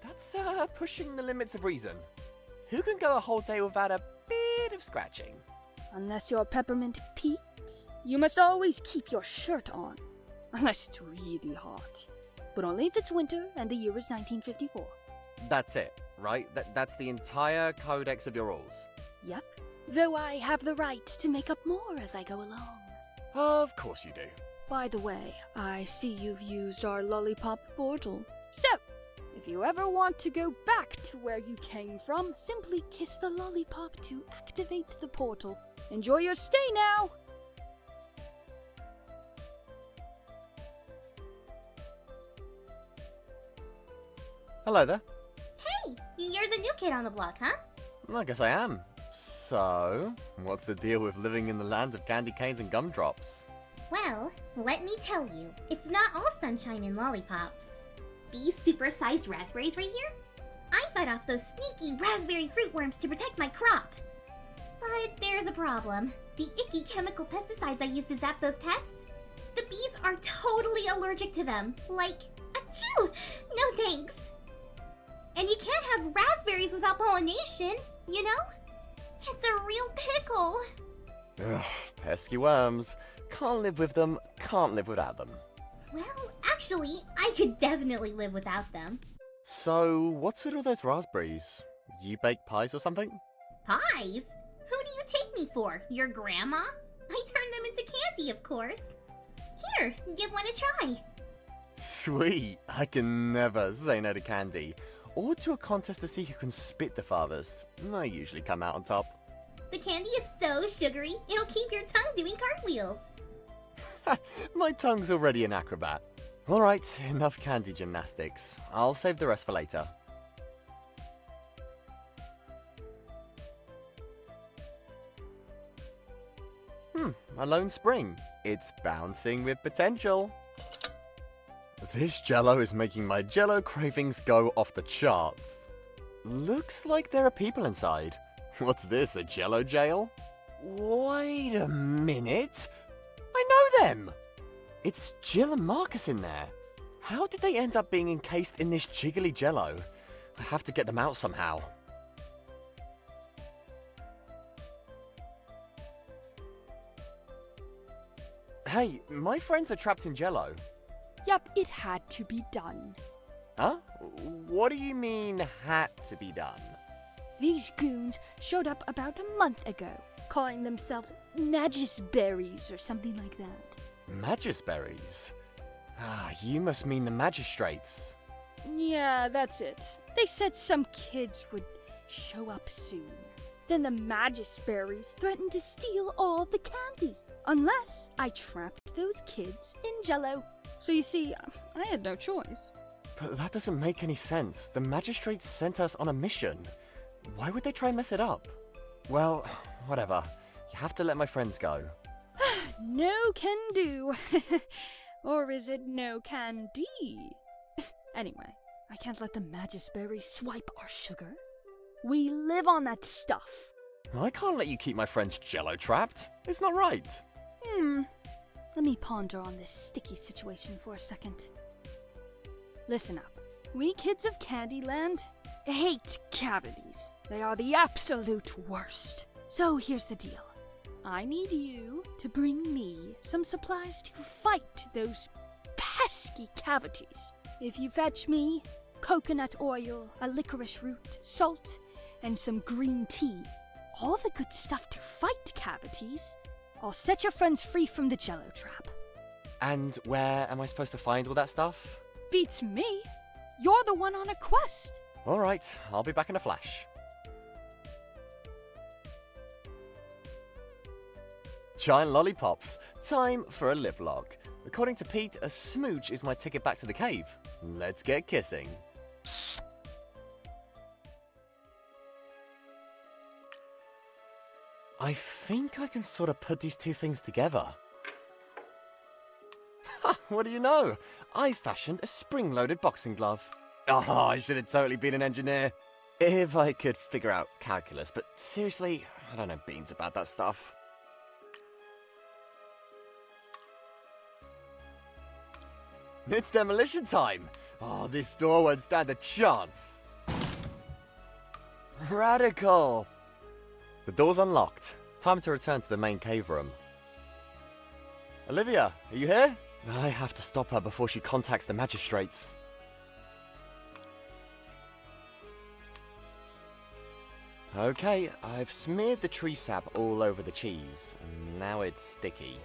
That's pushing the limits of reason. Who can go a whole day without a bit of scratching? Unless you're Peppermint Pete, you must always keep your shirt on. Unless it's really hot. But only if it's winter and the year is 1954. That's it, right? That's the entire codex of your rules. Yep. Though I have the right to make up more as I go along. Of course you do. By the way, I see you've used our lollipop portal. So, if you ever want to go back to where you came from, simply kiss the lollipop to activate the portal. Enjoy your stay now! Hello there. Hey, you're the new kid on the block, huh? I guess I am. So, what's the deal with living in the land of candy canes and gumdrops? Well, let me tell you, it's not all sunshine and lollipops. These super-sized raspberries right here? I fight off those sneaky raspberry fruit worms to protect my crop. But there's a problem. The icky chemical pesticides I use to zap those pests, the bees are totally allergic to them. Like, achoo! No thanks. And you can't have raspberries without pollination, you know? It's a real pickle. Ugh, pesky worms. Can't live with them, can't live without them. Well, actually, I could definitely live without them. So, what's with all those raspberries? You bake pies or something? Pies? Who do you take me for? Your grandma? I turned them into candy, of course. Here, give one a try. Sweet. I can never say no to candy. Or to a contest to see who can spit the farthest. I usually come out on top. The candy is so sugary, it'll keep your tongue doing cartwheels. My tongue's already an acrobat. Alright, enough candy gymnastics. I'll save the rest for later. A lone spring. It's bouncing with potential. This jello is making my jello cravings go off the charts. Looks like there are people inside. What's this, a jello jail? Wait a minute. I know them! It's Jill and Marcus in there. How did they end up being encased in this jiggly jello? I have to get them out somehow. Hey, my friends are trapped in jello. Yup, it had to be done. Huh? What do you mean, had to be done? These goons showed up about a month ago, calling themselves Magisberries or something like that. Magisberries? Ah, you must mean the magistrates. Yeah, that's it. They said some kids would show up soon. Then the Magisberries threatened to steal all the candy, unless I trapped those kids in jello. So you see, I had no choice. But that doesn't make any sense. The magistrates sent us on a mission. Why would they try and mess it up? Well, whatever. You have to let my friends go. No can do. Or is it no candy? Anyway, I can't let the Magisberry swipe our sugar. We live on that stuff. I can't let you keep my friend's jello trapped. It's not right. Let me ponder on this sticky situation for a second. Listen up. We kids of Candyland hate cavities. They are the absolute worst. So here's the deal. I need you to bring me some supplies to fight those pesky cavities. If you fetch me coconut oil, a licorice root, salt, and some green tea, all the good stuff to fight cavities, I'll set your friends free from the jello trap. And where am I supposed to find all that stuff? Beats me. You're the one on a quest. All right, I'll be back in a flash. Giant lollipops. Time for a lip lock. According to Pete, a smooch is my ticket back to the cave. Let's get kissing. I think I can sort of put these two things together. Ha! What do you know? I fashioned a spring-loaded boxing glove. Oh, I should have totally been an engineer. If I could figure out calculus, but seriously, I don't know beans about that stuff. It's demolition time! Oh, this door won't stand a chance. Radical! The door's unlocked. Time to return to the main cave room. Olivia, are you here? I have to stop her before she contacts the magistrates. Okay, I've smeared the tree sap all over the cheese, and now it's sticky.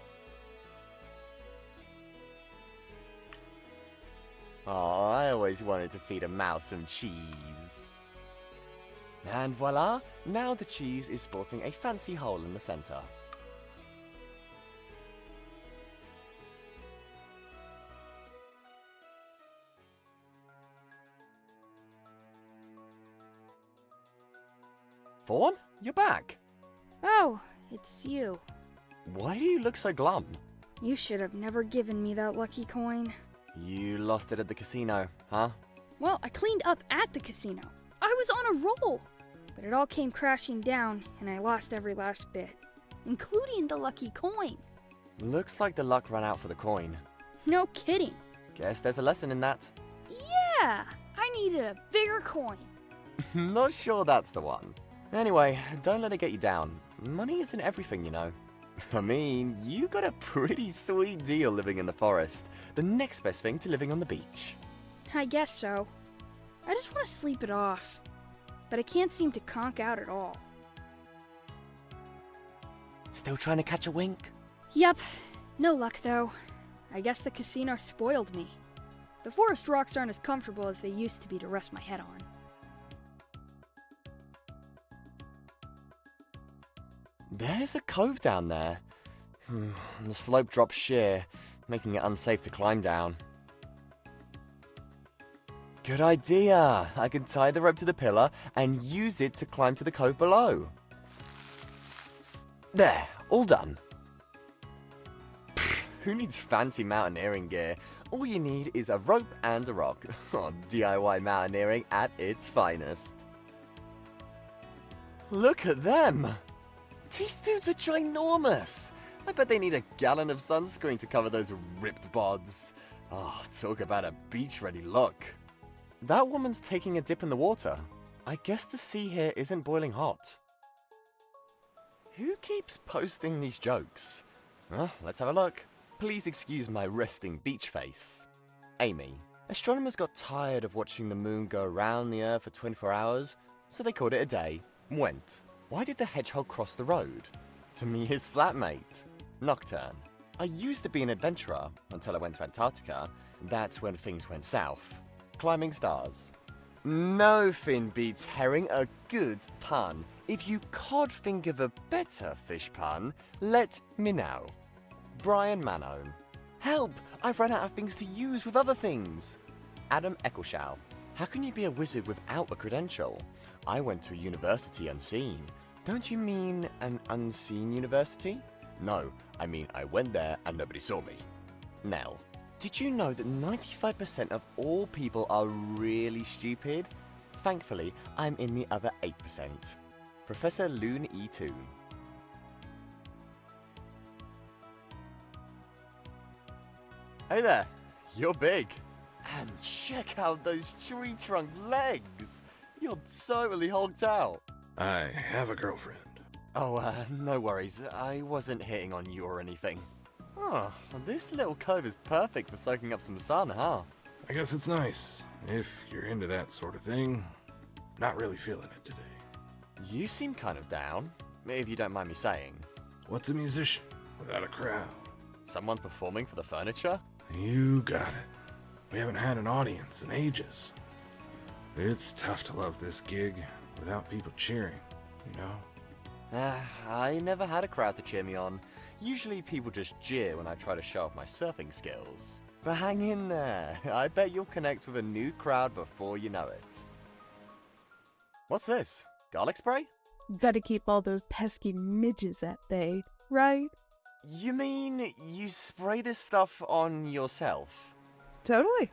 Oh, I always wanted to feed a mouse some cheese. And voila, now the cheese is sporting a fancy hole in the center. Fawn, you're back. Oh, it's you. Why do you look so glum? You should have never given me that lucky coin. You lost it at the casino, huh? Well, I cleaned up at the casino. I was on a roll. But it all came crashing down, and I lost every last bit, including the lucky coin. Looks like the luck ran out for the coin. No kidding. Guess there's a lesson in that. Yeah, I needed a bigger coin. Not sure that's the one. Anyway, don't let it get you down. Money isn't everything, you know. I mean, you got a pretty sweet deal living in the forest. The next best thing to living on the beach. I guess so. I just want to sleep it off. But I can't seem to conk out at all. Still trying to catch a wink? Yep. No luck, though. I guess the casino spoiled me. The forest rocks aren't as comfortable as they used to be to rest my head on. There's a cove down there. The slope drops sheer, making it unsafe to climb down. Good idea! I can tie the rope to the pillar and use it to climb to the cove below. There, all done. Who needs fancy mountaineering gear? All you need is a rope and a rock. Oh, DIY mountaineering at its finest. Look at them! These dudes are ginormous! I bet they need a gallon of sunscreen to cover those ripped bods. Oh, talk about a beach-ready look. That woman's taking a dip in the water. I guess the sea here isn't boiling hot. Who keeps posting these jokes? Well, let's have a look. Please excuse my resting beach face. Amy. Astronomers got tired of watching the moon go around the Earth for 24 hours, so they called it a day. Went. Why did the hedgehog cross the road? To me, his flatmate. Nocturne. I used to be an adventurer until I went to Antarctica. That's when things went south. Climbing stars. No fin beats herring a good pun. If you can't think of a better fish pun, let me know. Brian Manone. Help! I've run out of things to use with other things. Adam Eccleshaw. How can you be a wizard without a credential? I went to a university unseen. Don't you mean an unseen university? No, I mean I went there and nobody saw me. Nell. Did you know that 95% of all people are really stupid? Thankfully, I'm in the other 8%. Professor Loon E. Toon. Hey there, you're big. And check out those tree trunk legs. You're totally hogged out. I have a girlfriend. Oh, no worries. I wasn't hitting on you or anything. Oh, this little cove is perfect for soaking up some sun, huh? I guess it's nice, if you're into that sort of thing. Not really feeling it today. You seem kind of down, if you don't mind me saying. What's a musician without a crowd? Someone performing for the furniture? You got it. We haven't had an audience in ages. It's tough to love this gig without people cheering, you know? I never had a crowd to cheer me on. Usually people just jeer when I try to show off my surfing skills. But hang in there. I bet you'll connect with a new crowd before you know it. What's this? Garlic spray? Gotta keep all those pesky midges at bay, right? You mean you spray this stuff on yourself? Totally.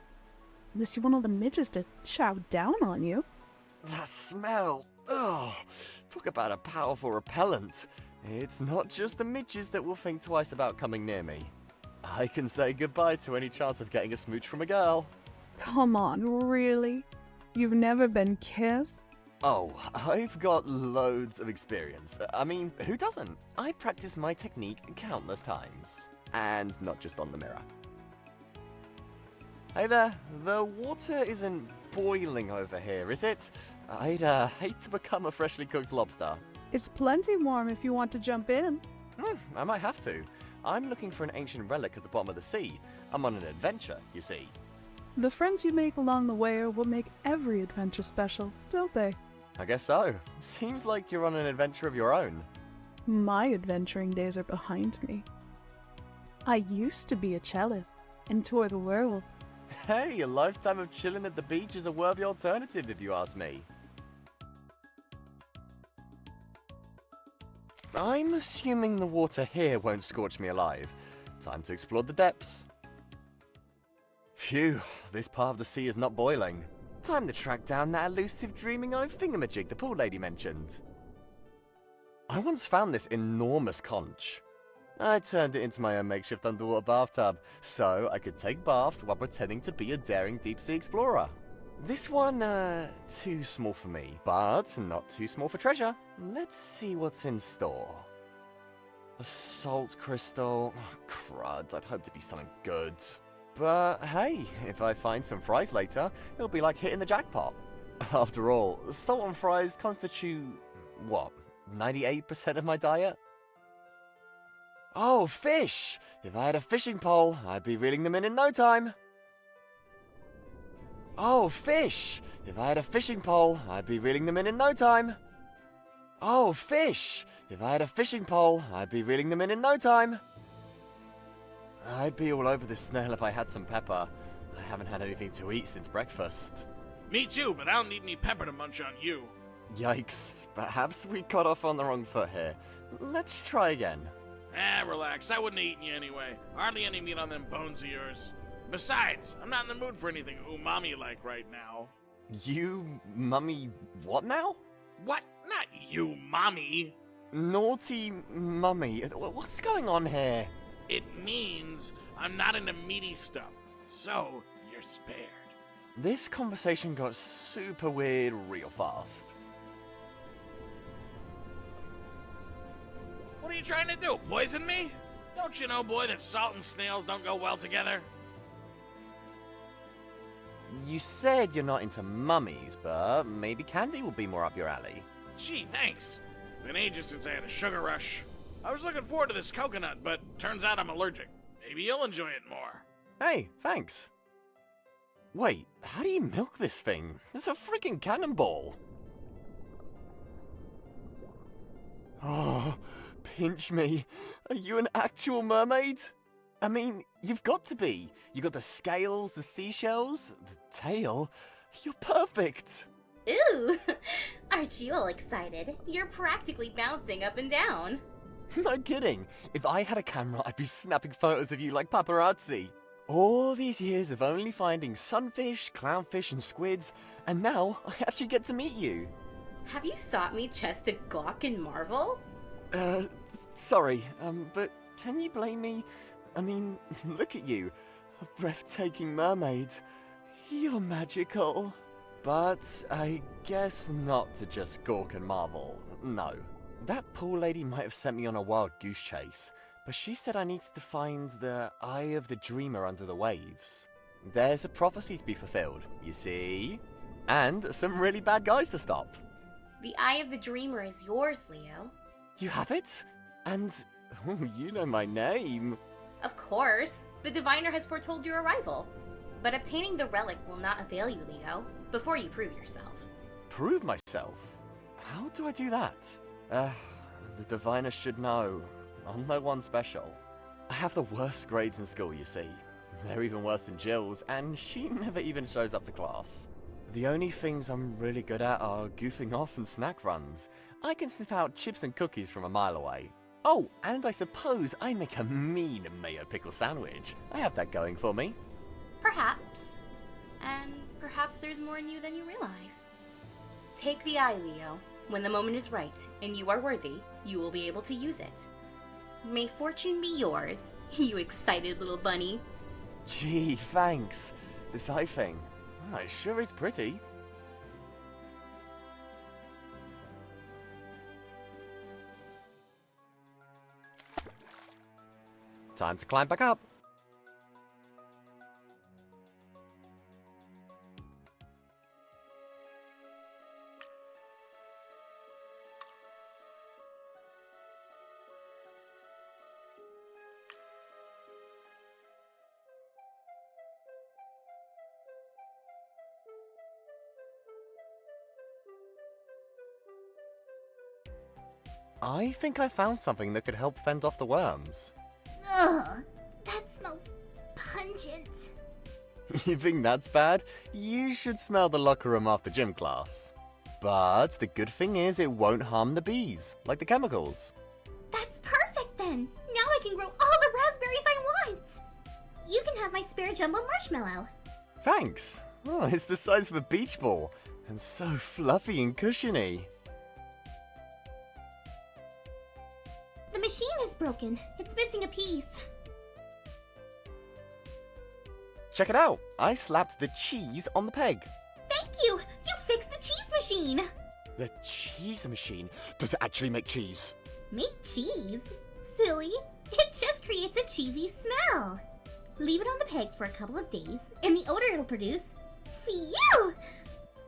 Unless you want all the midges to chow down on you. That smell. Ugh. Talk about a powerful repellent. It's not just the midges that will think twice about coming near me. I can say goodbye to any chance of getting a smooch from a girl. Come on, really? You've never been kissed? Oh, I've got loads of experience. I mean, who doesn't? I practiced my technique countless times. And not just on the mirror. Hey there, the water isn't boiling over here, is it? I'd hate to become a freshly cooked lobster. It's plenty warm if you want to jump in. I might have to. I'm looking for an ancient relic at the bottom of the sea. I'm on an adventure, you see. The friends you make along the way will make every adventure special, don't they? I guess so. Seems like you're on an adventure of your own. My adventuring days are behind me. I used to be a cellist and tour the world. Hey, a lifetime of chilling at the beach is a worthy alternative if you ask me. I'm assuming the water here won't scorch me alive. Time to explore the depths. Phew, this part of the sea is not boiling. Time to track down that elusive dreaming eye thingamajig the pool lady mentioned. I once found this enormous conch. I turned it into my own makeshift underwater bathtub, so I could take baths while pretending to be a daring deep-sea explorer. This one, too small for me, but not too small for treasure. Let's see what's in store. A salt crystal. Oh, crud, I'd hope to be something good. But hey, if I find some fries later, it'll be like hitting the jackpot. After all, salt and fries constitute, what, 98% of my diet? Oh, fish! If I had a fishing pole, I'd be reeling them in no time. Oh, fish! If I had a fishing pole, I'd be reeling them in no time. Oh, fish! If I had a fishing pole, I'd be reeling them in no time. I'd be all over this snail if I had some pepper. I haven't had anything to eat since breakfast. Me too, but I don't need any pepper to munch on you. Yikes, perhaps we got off on the wrong foot here. Let's try again. Relax, I wouldn't have eaten you anyway. Hardly any meat on them bones of yours. Besides, I'm not in the mood for anything umami-like right now. You, mummy, what now? What? Not you, mommy. Naughty mummy. What's going on here? It means I'm not into meaty stuff, so you're spared. This conversation got super weird real fast. What are you trying to do, poison me? Don't you know, boy, that salt and snails don't go well together? You said you're not into mummies, but maybe candy will be more up your alley. Gee, thanks. Been ages since I had a sugar rush. I was looking forward to this coconut, but turns out I'm allergic. Maybe you'll enjoy it more. Hey, thanks. Wait, how do you milk this thing? It's a freaking cannonball. Oh, pinch me. Are you an actual mermaid? I mean, you've got to be. You got the scales, the seashells, the tail. You're perfect. Ooh! Aren't you all excited? You're practically bouncing up and down. No kidding. If I had a camera, I'd be snapping photos of you like paparazzi. All these years of only finding sunfish, clownfish, and squids, and now I actually get to meet you. Have you sought me just to gawk and marvel? Sorry, but can you blame me? I mean, look at you. A breathtaking mermaid. You're magical. But I guess not to just gawk and marvel, no. That poor lady might have sent me on a wild goose chase, but she said I needed to find the Eye of the Dreamer under the waves. There's a prophecy to be fulfilled, you see? And some really bad guys to stop. The Eye of the Dreamer is yours, Leo. You have it? And you know my name. Of course. The diviner has foretold your arrival. But obtaining the relic will not avail you, Leo, before you prove yourself. Prove myself? How do I do that? The diviner should know. I'm no one special. I have the worst grades in school, you see. They're even worse than Jill's, and she never even shows up to class. The only things I'm really good at are goofing off and snack runs. I can sniff out chips and cookies from a mile away. Oh, and I suppose I make a mean mayo pickle sandwich. I have that going for me. Perhaps. And perhaps there's more in you than you realize. Take the eye, Leo. When the moment is right, and you are worthy, you will be able to use it. May fortune be yours, you excited little bunny. Gee, thanks. This eye thing. It sure is pretty. Time to climb back up. I think I found something that could help fend off the worms. Ugh, that smells pungent. You think that's bad? You should smell the locker room after gym class. But the good thing is it won't harm the bees, like the chemicals. That's perfect then! Now I can grow all the raspberries I want! You can have my spare jumbo marshmallow. Thanks. Oh, it's the size of a beach ball, and so fluffy and cushiony. The machine is broken. It's missing a piece. Check it out. I slapped the cheese on the peg. Thank you! You fixed the cheese machine! The cheese machine? Does it actually make cheese? Make cheese? Silly. It just creates a cheesy smell. Leave it on the peg for a couple of days, and the odor it'll produce... Phew!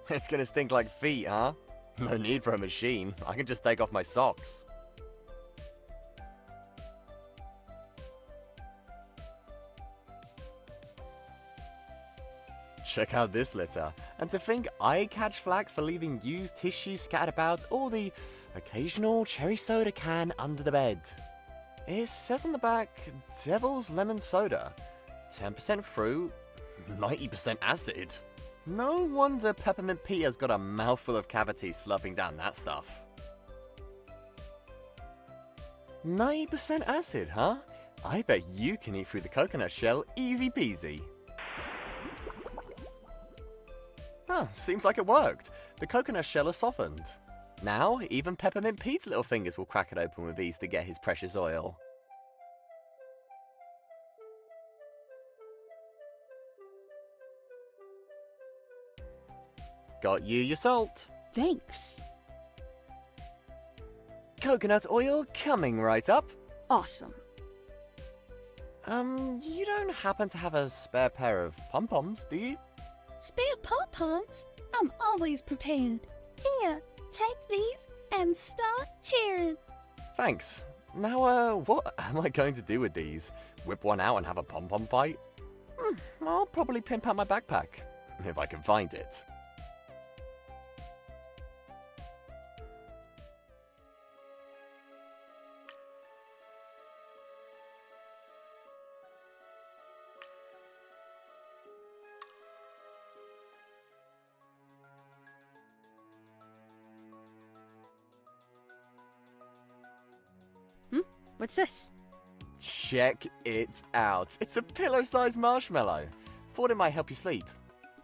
It's gonna stink like feet, huh? No need for a machine. I can just take off my socks. Check out this litter. And to think I catch flack for leaving used tissues scattered about or the occasional cherry soda can under the bed. It says on the back, Devil's Lemon Soda. 10% fruit, 90% acid. No wonder Peppermint Pete has got a mouthful of cavities slurping down that stuff. 90% acid, huh? I bet you can eat through the coconut shell easy peasy. Seems like it worked. The coconut shell is softened. Now, even Peppermint Pete's little fingers will crack it open with ease to get his precious oil. Got you your salt. Thanks. Coconut oil coming right up. Awesome. You don't happen to have a spare pair of pom-poms, do you? Spare pom-poms? I'm always prepared. Here, take these and start cheering. Thanks. Now, what am I going to do with these? Whip one out and have a pom-pom fight? I'll probably pimp out my backpack, if I can find it. What's this? Check it out. It's a pillow-sized marshmallow. Thought it might help you sleep.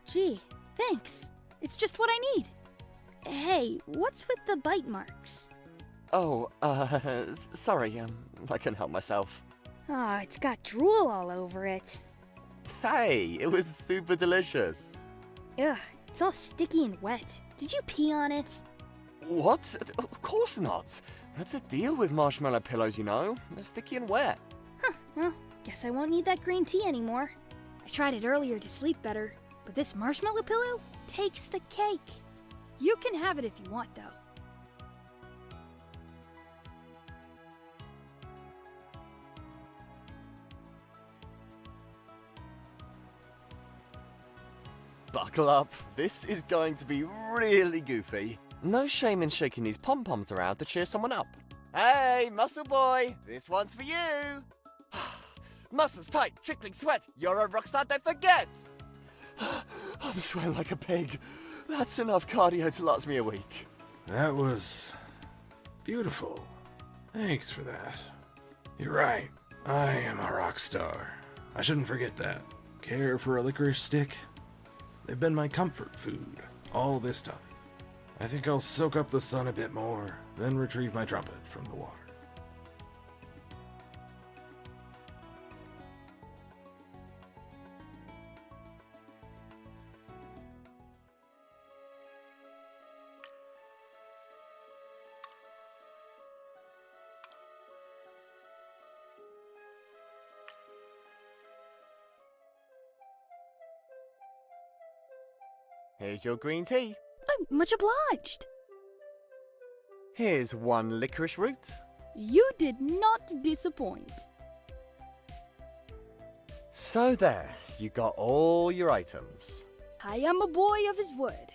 Gee, thanks. It's just what I need. Hey, what's with the bite marks? Oh, sorry, I couldn't help myself. Ah, it's got drool all over it. Hey, it was super delicious. Ugh, it's all sticky and wet. Did you pee on it? What? Of course not. That's the deal with marshmallow pillows, you know. They're sticky and wet. Huh, well, guess I won't need that green tea anymore. I tried it earlier to sleep better, but this marshmallow pillow takes the cake. You can have it if you want, though. Buckle up. This is going to be really goofy. No shame in shaking these pom-poms around to cheer someone up. Hey, muscle boy, this one's for you. Muscles tight, trickling sweat. You're a rock star, don't forget. I'm sweating like a pig. That's enough cardio to last me a week. That was beautiful. Thanks for that. You're right. I am a rock star. I shouldn't forget that. Care for a licorice stick? They've been my comfort food all this time. I think I'll soak up the sun a bit more, then retrieve my trumpet from the water. Here's your green tea. I'm much obliged. Here's one licorice root. You did not disappoint. So there, you got all your items. I am a boy of his word.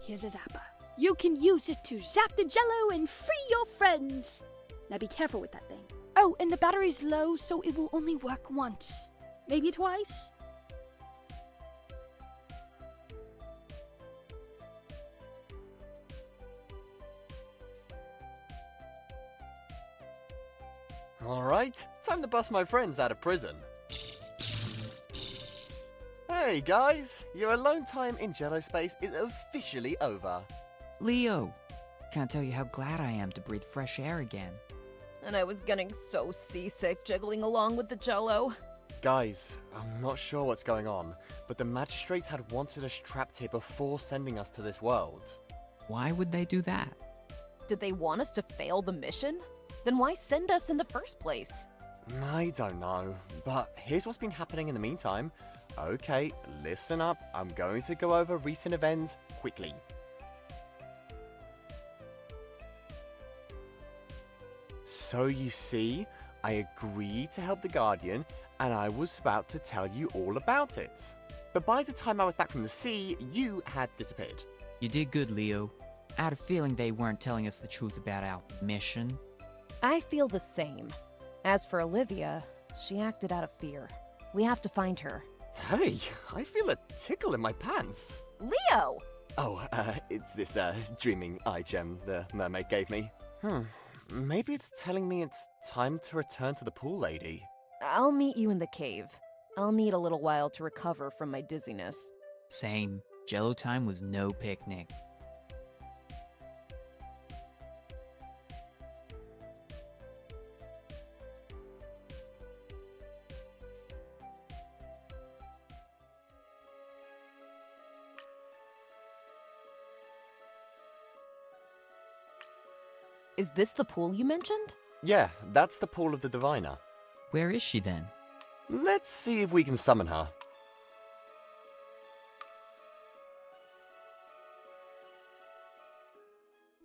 Here's a zapper. You can use it to zap the jello and free your friends. Now be careful with that thing. Oh, and the battery's low, so it will only work once. Maybe twice. Alright, time to bust my friends out of prison. Hey guys, your alone time in Jello space is officially over. Leo, can't tell you how glad I am to breathe fresh air again. And I was getting so seasick jiggling along with the jello. Guys, I'm not sure what's going on, but the magistrates had wanted us trapped here before sending us to this world. Why would they do that? Did they want us to fail the mission? Then why send us in the first place? I don't know, but here's what's been happening in the meantime. Okay, listen up. I'm going to go over recent events quickly. So you see, I agreed to help the Guardian, and I was about to tell you all about it. But by the time I was back from the sea, you had disappeared. You did good, Leo. I had a feeling they weren't telling us the truth about our mission. I feel the same. As for Olivia, she acted out of fear. We have to find her. Hey, I feel a tickle in my pants. Leo! Oh, it's this, dreaming eye gem the mermaid gave me. Maybe it's telling me it's time to return to the pool lady. I'll meet you in the cave. I'll need a little while to recover from my dizziness. Same. Jello time was no picnic. Is this the pool you mentioned? Yeah, that's the pool of the diviner. Where is she then? Let's see if we can summon her.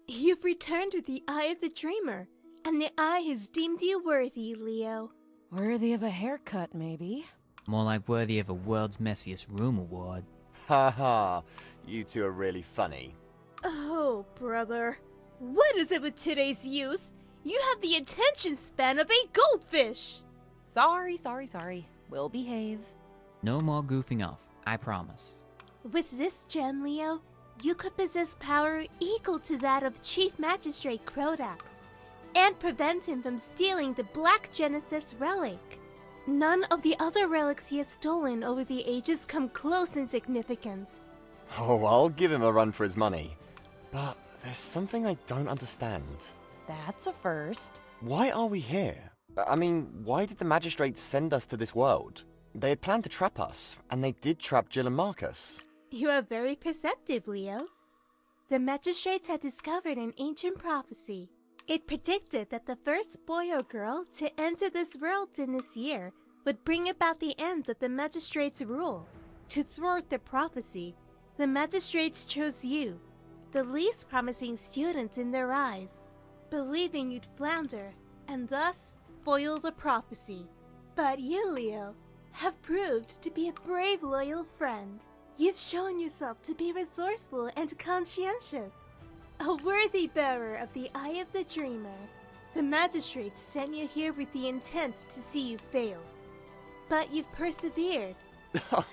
You've returned with the Eye of the Dreamer, and the Eye has deemed you worthy, Leo. Worthy of a haircut, maybe? More like worthy of a World's Messiest Room award. Haha, you two are really funny. Oh, brother. What is it with today's youth? You have the attention span of a goldfish! Sorry. We'll behave. No more goofing off, I promise. With this gem, Leo, you could possess power equal to that of Chief Magistrate Crodax, and prevent him from stealing the Black Genesis relic. None of the other relics he has stolen over the ages come close in significance. Oh, I'll give him a run for his money. But there's something I don't understand. That's a first. Why are we here? I mean, why did the magistrates send us to this world? They had planned to trap us, and they did trap Jill and Marcus. You are very perceptive, Leo. The magistrates had discovered an ancient prophecy. It predicted that the first boy or girl to enter this world in this year would bring about the end of the magistrates' rule. To thwart the prophecy, the magistrates chose you, the least promising student in their eyes, believing you'd flounder and thus foil the prophecy. But you, Leo, have proved to be a brave, loyal friend. You've shown yourself to be resourceful and conscientious, a worthy bearer of the Eye of the Dreamer. The magistrates sent you here with the intent to see you fail, but you've persevered.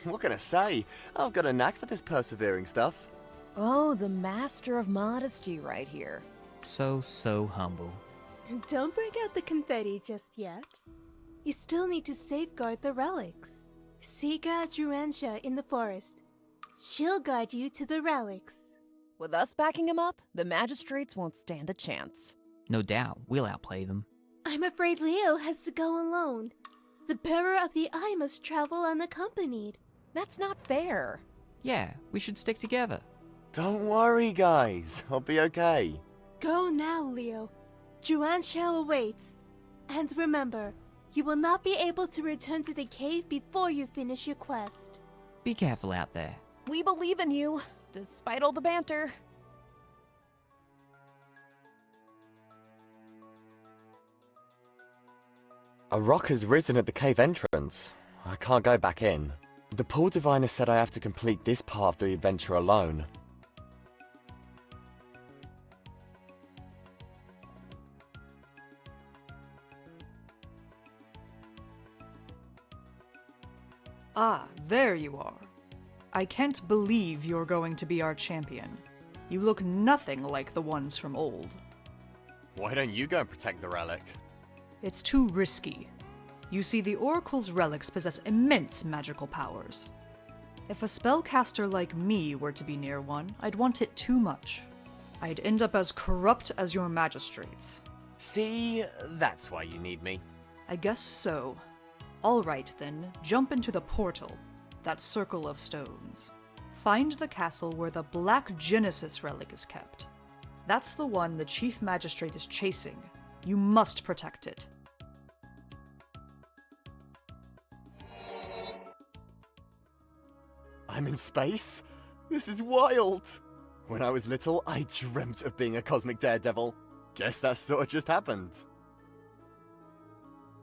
What can I say? I've got a knack for this persevering stuff. Oh, the master of modesty right here. So humble. Don't break out the confetti just yet. You still need to safeguard the relics. Siga Druansha in the forest. She'll guide you to the relics. With us backing him up, the magistrates won't stand a chance. No doubt, we'll outplay them. I'm afraid Leo has to go alone. The bearer of the eye must travel unaccompanied. That's not fair. Yeah, we should stick together. Don't worry, guys. I'll be okay. Go now, Leo. Druansha awaits. And remember, you will not be able to return to the cave before you finish your quest. Be careful out there. We believe in you, despite all the banter. A rock has risen at the cave entrance. I can't go back in. The pool diviner said I have to complete this part of the adventure alone. Ah, there you are. I can't believe you're going to be our champion. You look nothing like the ones from old. Why don't you go and protect the relic? It's too risky. You see, the Oracle's relics possess immense magical powers. If a spellcaster like me were to be near one, I'd want it too much. I'd end up as corrupt as your magistrates. See, that's why you need me. I guess so. All right then, jump into the portal, that circle of stones. Find the castle where the Black Genesis relic is kept. That's the one the Chief Magistrate is chasing. You must protect it. I'm in space? This is wild! When I was little, I dreamt of being a cosmic daredevil. Guess that sort of just happened.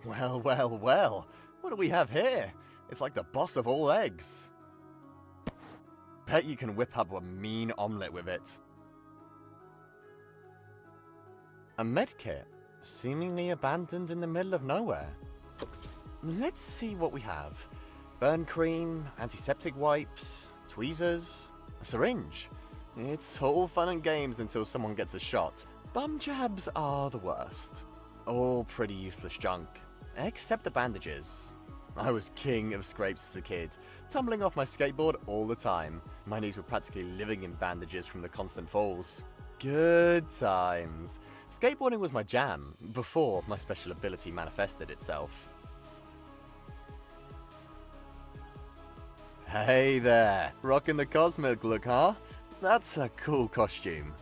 Well, what do we have here? It's like the boss of all eggs. Bet you can whip up a mean omelette with it. A medkit, seemingly abandoned in the middle of nowhere. Let's see what we have. Burn cream, antiseptic wipes, tweezers, a syringe. It's all fun and games until someone gets a shot. Bum jabs are the worst. All pretty useless junk, except the bandages. I was king of scrapes as a kid, tumbling off my skateboard all the time. My knees were practically living in bandages from the constant falls. Good times. Skateboarding was my jam, before my special ability manifested itself. Hey there, rocking the cosmic look, huh? That's a cool costume.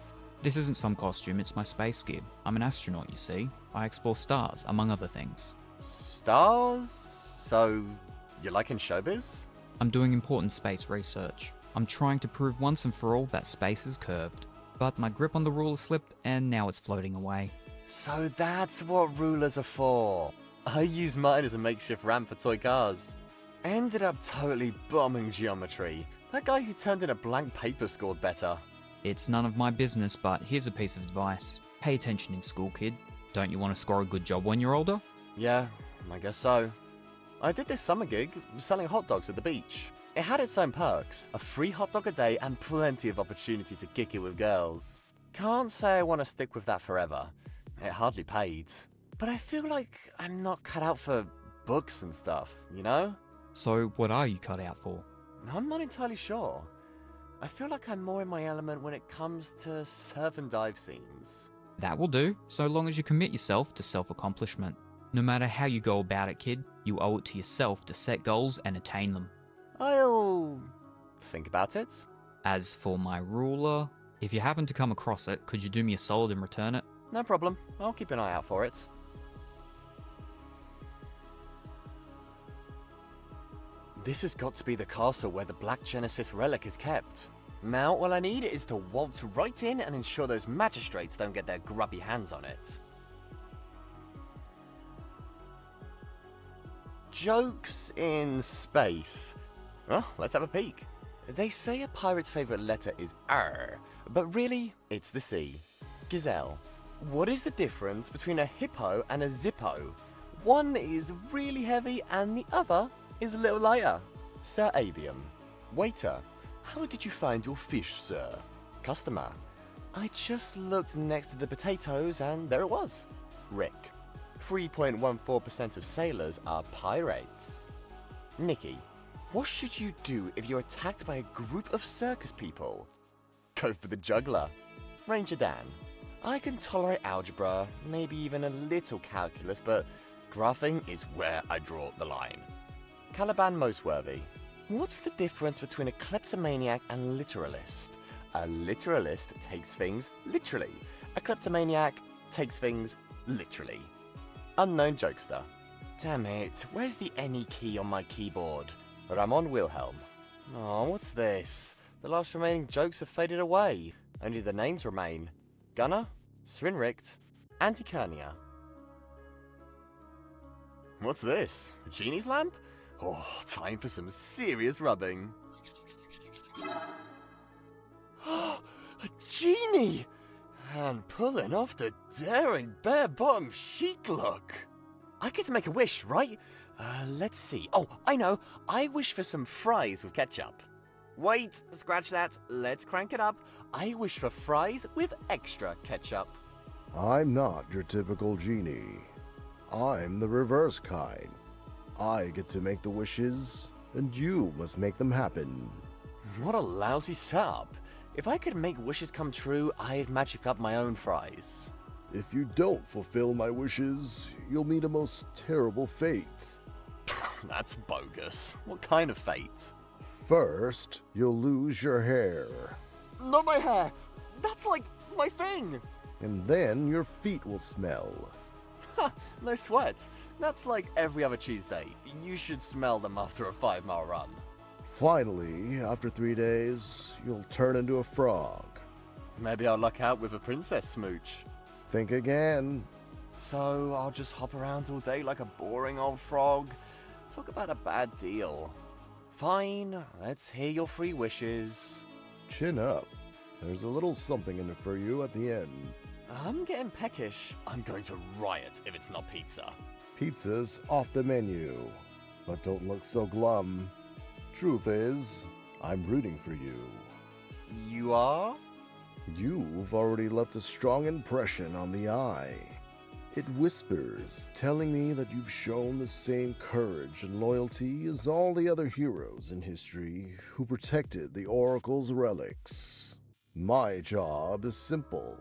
This isn't some costume, it's my space gear. I'm an astronaut, you see. I explore stars, among other things. Stars? So, you like in showbiz? I'm doing important space research. I'm trying to prove once and for all that space is curved. But my grip on the ruler slipped, and now it's floating away. So that's what rulers are for. I use mine as a makeshift ramp for toy cars. Ended up totally bombing geometry. That guy who turned in a blank paper scored better. It's none of my business, but here's a piece of advice. Pay attention in school, kid. Don't you want to score a good job when you're older? Yeah, I guess so. I did this summer gig, selling hot dogs at the beach. It had its own perks, a free hot dog a day and plenty of opportunity to kick it with girls. Can't say I want to stick with that forever. It hardly paid. But I feel like I'm not cut out for books and stuff, you know? So, what are you cut out for? I'm not entirely sure. I feel like I'm more in my element when it comes to surf and dive scenes. That will do, so long as you commit yourself to self-accomplishment. No matter how you go about it, kid, you owe it to yourself to set goals and attain them. I'll think about it. As for my ruler, if you happen to come across it, could you do me a solid and return it? No problem. I'll keep an eye out for it. This has got to be the castle where the Black Genesis relic is kept. Now, all I need is to waltz right in and ensure those magistrates don't get their grubby hands on it. Jokes in space. Well, let's have a peek. They say a pirate's favorite letter is R, but really, it's the C. Gazelle. What is the difference between a hippo and a zippo? One is really heavy and the other is a little lighter. Sir Avium. Waiter. How did you find your fish, sir? Customer. I just looked next to the potatoes and there it was. Rick. 3.14% of sailors are pirates. Nikki. What should you do if you're attacked by a group of circus people? Go for the juggler. Ranger Dan. I can tolerate algebra, maybe even a little calculus, but graphing is where I draw the line. Caliban Mostworthy. What's the difference between a kleptomaniac and a literalist? A literalist takes things literally. A kleptomaniac takes things literally. Unknown Jokester. Damn it, where's the any key on my keyboard? Ramon Wilhelm. Oh, what's this? The last remaining jokes have faded away. Only the names remain. Gunnar, Svinrikt, Antikernia. What's this? A genie's lamp? Oh, time for some serious rubbing. A genie! And pulling off the daring bare-bottom chic look. I get to make a wish, right? Let's see. Oh, I know. I wish for some fries with ketchup. Wait, scratch that. Let's crank it up. I wish for fries with extra ketchup. I'm not your typical genie. I'm the reverse kind. I get to make the wishes, and you must make them happen. What a lousy setup. If I could make wishes come true, I'd magic up my own fries. If you don't fulfill my wishes, you'll meet a most terrible fate. That's bogus. What kind of fate? First, you'll lose your hair. Not my hair! That's like my thing! And then your feet will smell. Ha! No sweat. That's like every other Tuesday. You should smell them after a 5-mile run. Finally, after 3 days, you'll turn into a frog. Maybe I'll luck out with a princess smooch. Think again. So I'll just hop around all day like a boring old frog? Talk about a bad deal. Fine, let's hear your 3 wishes. Chin up. There's a little something in it for you at the end. I'm getting peckish. I'm going to riot if it's not pizza. Pizza's off the menu. But don't look so glum. Truth is, I'm rooting for you. You are? You've already left a strong impression on the eye. It whispers, telling me that you've shown the same courage and loyalty as all the other heroes in history who protected the Oracle's relics. My job is simple.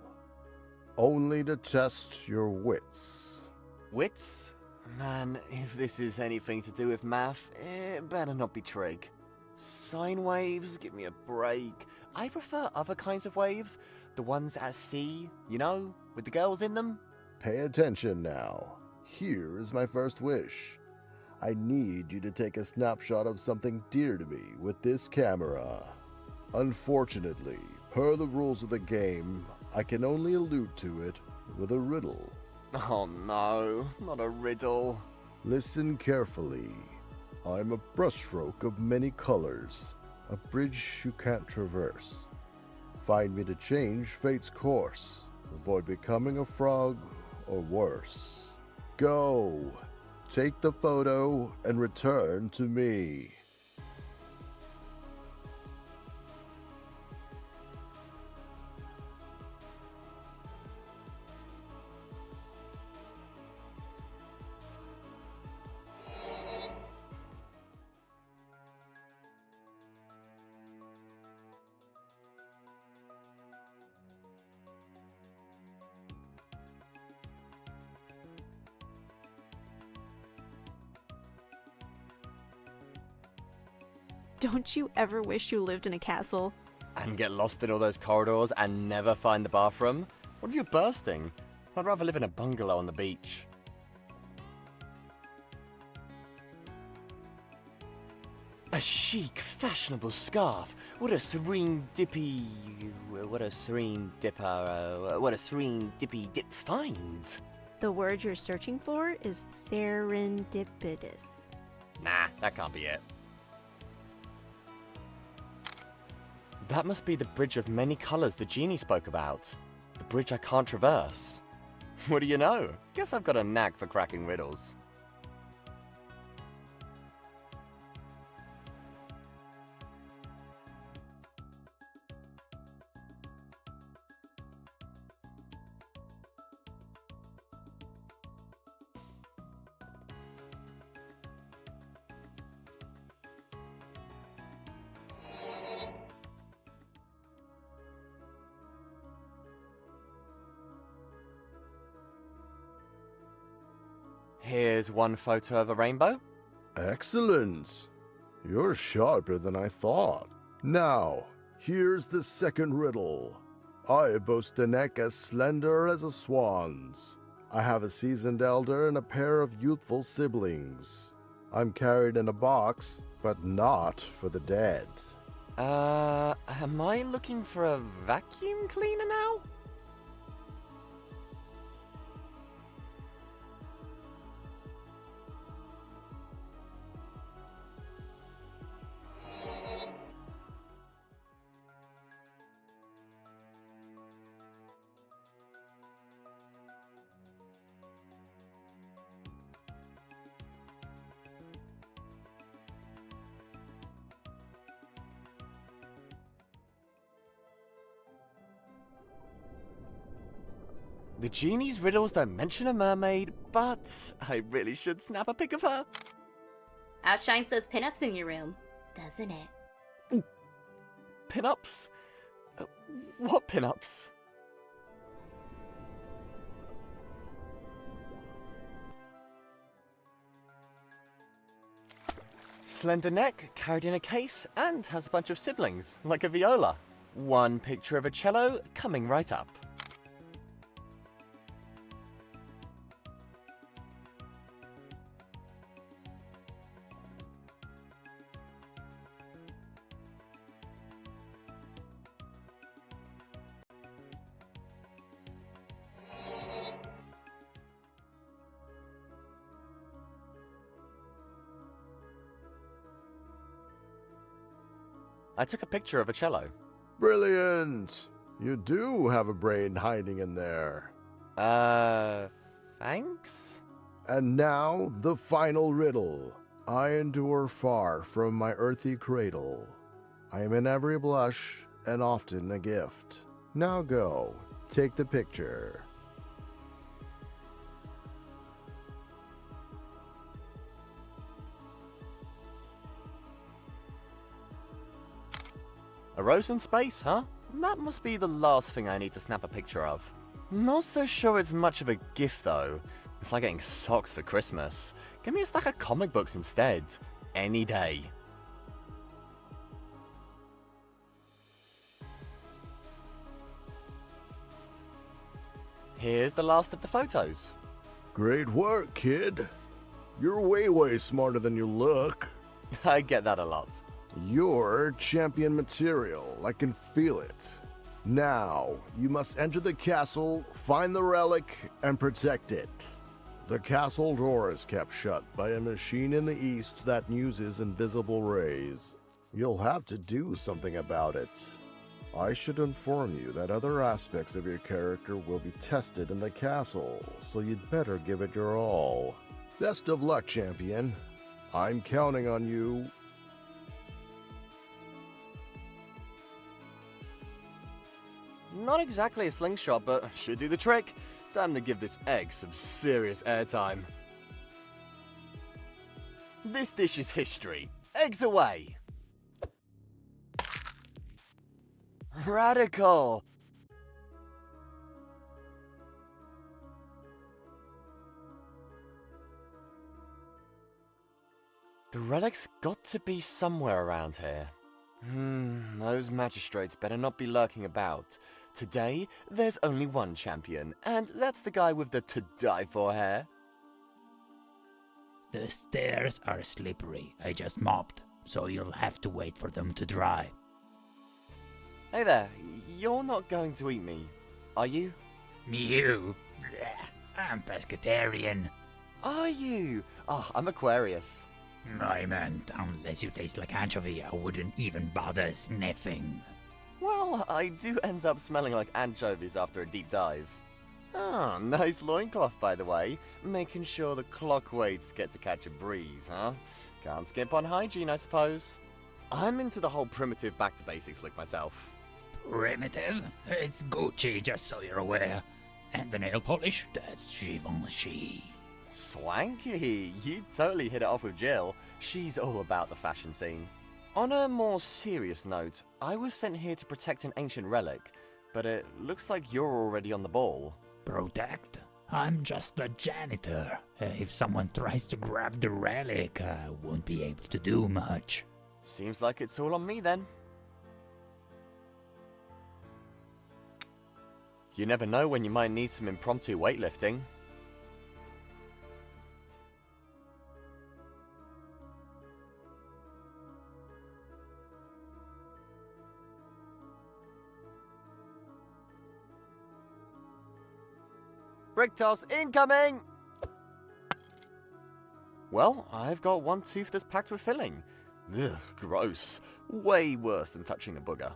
Only to test your wits. Wits? Man, if this is anything to do with math, it better not be trig. Sine waves, give me a break. I prefer other kinds of waves. The ones at sea, you know, with the girls in them. Pay attention now. Here is my first wish. I need you to take a snapshot of something dear to me with this camera. Unfortunately, per the rules of the game, I can only allude to it with a riddle. Oh no, not a riddle. Listen carefully. I'm a brushstroke of many colors, a bridge you can't traverse. Find me to change fate's course, avoid becoming a frog or worse. Go! Take the photo and return to me. Don't you ever wish you lived in a castle? And get lost in all those corridors and never find the bathroom? What if you're bursting? I'd rather live in a bungalow on the beach. A chic, fashionable scarf. What a serene, dippy... What a serene dipper... what a serene, dippy dip finds. The word you're searching for is serendipitous. Nah, that can't be it. That must be the bridge of many colours the genie spoke about. The bridge I can't traverse. What do you know? Guess I've got a knack for cracking riddles. Here's one photo of a rainbow. Excellent. You're sharper than I thought. Now, here's the second riddle. I boast a neck as slender as a swan's. I have a seasoned elder and a pair of youthful siblings. I'm carried in a box, but not for the dead. Am I looking for a vacuum cleaner now? The genie's riddles don't mention a mermaid, but I really should snap a pic of her. Outshines those pinups in your room, doesn't it? Pinups? What pinups? Slender neck, carried in a case, and has a bunch of siblings, like a viola. One picture of a cello coming right up. I took a picture of a cello. Brilliant! You do have a brain hiding in there. Thanks? And now, the final riddle. I endure far from my earthy cradle. I am in every blush, and often a gift. Now go, take the picture. A rose in space, huh? That must be the last thing I need to snap a picture of. Not so sure it's much of a gift, though. It's like getting socks for Christmas. Give me a stack of comic books instead. Any day. Here's the last of the photos. Great work, kid. You're way smarter than you look. I get that a lot. You're champion material. I can feel it. Now, you must enter the castle, find the relic, and protect it. The castle door is kept shut by a machine in the east that uses invisible rays. You'll have to do something about it. I should inform you that other aspects of your character will be tested in the castle, so you'd better give it your all. Best of luck, champion. I'm counting on you. Not exactly a slingshot, but should do the trick. Time to give this egg some serious airtime. This dish is history. Eggs away! Radical! The relic's got to be somewhere around here. Those magistrates better not be lurking about. Today, there's only one champion, and that's the guy with the to-die-for hair. The stairs are slippery. I just mopped, so you'll have to wait for them to dry. Hey there, you're not going to eat me, are you? You? I'm pescatarian. Are you? Oh, I'm Aquarius. I meant, unless you taste like anchovy, I wouldn't even bother sniffing. Well, I do end up smelling like anchovies after a deep dive. Ah, nice loincloth, by the way. Making sure the clock weights get to catch a breeze, huh? Can't skip on hygiene, I suppose. I'm into the whole primitive back-to-basics look myself. Primitive? It's Gucci, just so you're aware. And the nail polish? That's Givenchy. Swanky! You totally hit it off with Jill. She's all about the fashion scene. On a more serious note, I was sent here to protect an ancient relic, but it looks like you're already on the ball. Protect? I'm just the janitor. If someone tries to grab the relic, I won't be able to do much. Seems like it's all on me then. You never know when you might need some impromptu weightlifting. Brick toss incoming! Well, I've got one tooth that's packed with filling. Ugh, gross. Way worse than touching a booger.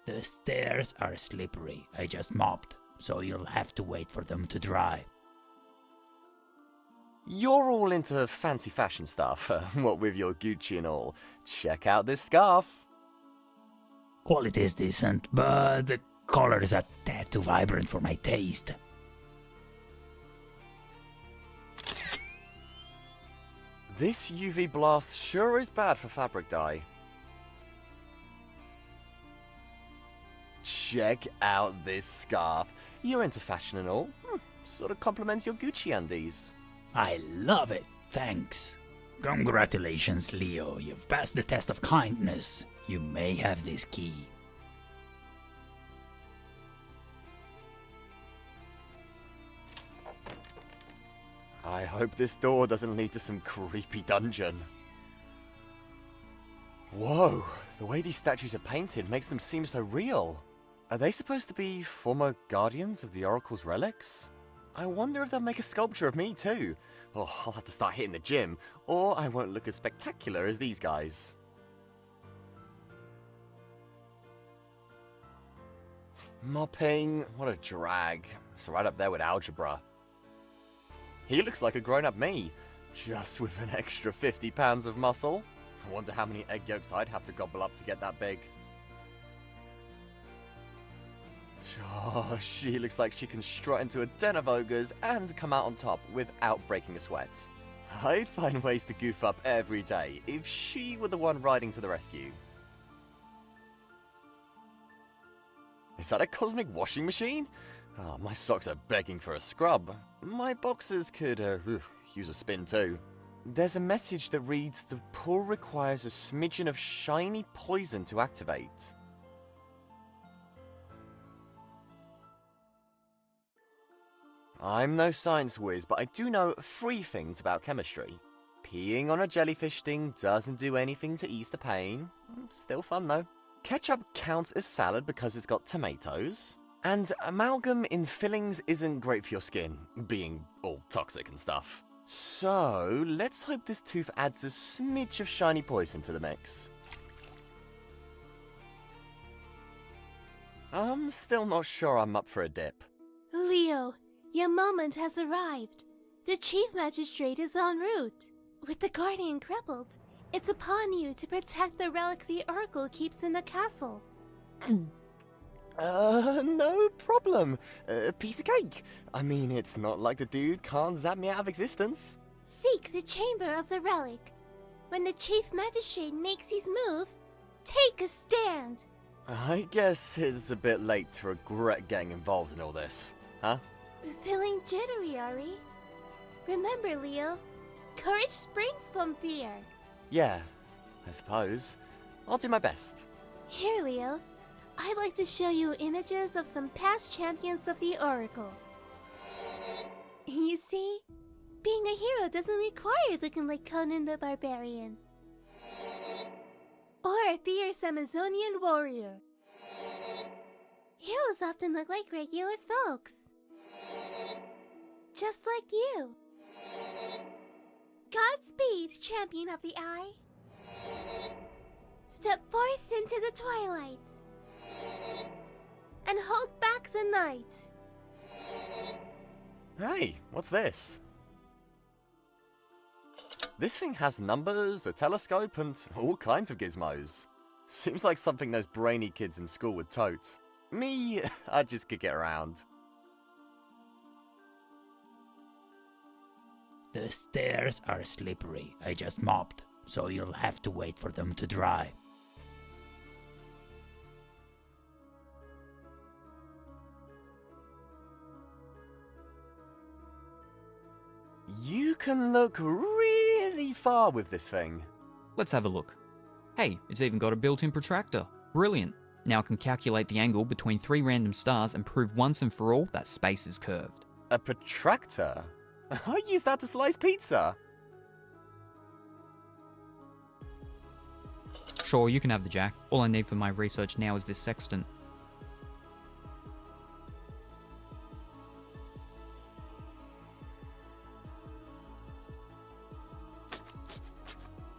The stairs are slippery. I just mopped, so you'll have to wait for them to dry. You're all into fancy fashion stuff, what with your Gucci and all. Check out this scarf. Quality's decent, but the colors are a tad too vibrant for my taste. This UV blast sure is bad for fabric dye. Check out this scarf. You're into fashion and all. Sort of complements your Gucci undies. I love it, thanks. Congratulations, Leo. You've passed the test of kindness. You may have this key. I hope this door doesn't lead to some creepy dungeon. Whoa, the way these statues are painted makes them seem so real. Are they supposed to be former guardians of the Oracle's relics? I wonder if they'll make a sculpture of me too. Oh, I'll have to start hitting the gym, or I won't look as spectacular as these guys. Mopping, what a drag. It's right up there with algebra. He looks like a grown-up me, just with an extra 50 pounds of muscle. I wonder how many egg yolks I'd have to gobble up to get that big. Oh, she looks like she can strut into a den of ogres and come out on top without breaking a sweat. I'd find ways to goof up every day if she were the one riding to the rescue. Is that a cosmic washing machine? Oh, my socks are begging for a scrub. My boxers could use a spin too. There's a message that reads, the pool requires a smidgen of shiny poison to activate. I'm no science whiz, but I do know 3 things about chemistry. Peeing on a jellyfish sting doesn't do anything to ease the pain. Still fun though. Ketchup counts as salad because it's got tomatoes. And amalgam in fillings isn't great for your skin, being all toxic and stuff. So, let's hope this tooth adds a smidge of shiny poison to the mix. I'm still not sure I'm up for a dip. Leo, your moment has arrived. The Chief Magistrate is en route. With the Guardian crippled, it's upon you to protect the relic the Oracle keeps in the castle. No problem. Piece of cake. I mean, it's not like the dude can't zap me out of existence. Seek the chamber of the relic. When the Chief Magistrate makes his move, take a stand. I guess it's a bit late to regret getting involved in all this, huh? Feeling jittery, are we? Remember, Leo, courage springs from fear. Yeah, I suppose. I'll do my best. Here, Leo, I'd like to show you images of some past champions of the Oracle. You see, being a hero doesn't require looking like Conan the Barbarian. Or a fierce Amazonian warrior. Heroes often look like regular folks. Just like you. Godspeed, Champion of the Eye. Step forth into the twilight. And hold back the night. Hey, what's this? This thing has numbers, a telescope, and all kinds of gizmos. Seems like something those brainy kids in school would tote. Me, I just kick it around. The stairs are slippery. I just mopped, so you'll have to wait for them to dry. You can look really far with this thing. Let's have a look. Hey, it's even got a built-in protractor. Brilliant. Now I can calculate the angle between 3 random stars and prove once and for all that space is curved. A protractor? I use that to slice pizza. Sure, you can have the jack. All I need for my research now is this sextant.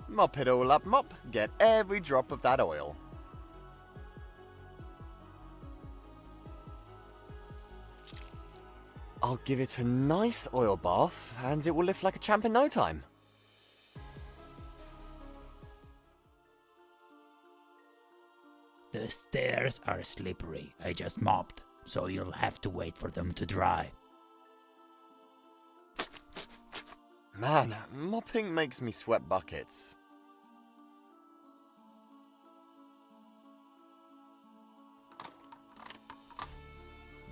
Mop it all up, mop. Get every drop of that oil. I'll give it a nice oil bath, and it will lift like a champ in no time. The stairs are slippery. I just mopped, so you'll have to wait for them to dry. Man, mopping makes me sweat buckets.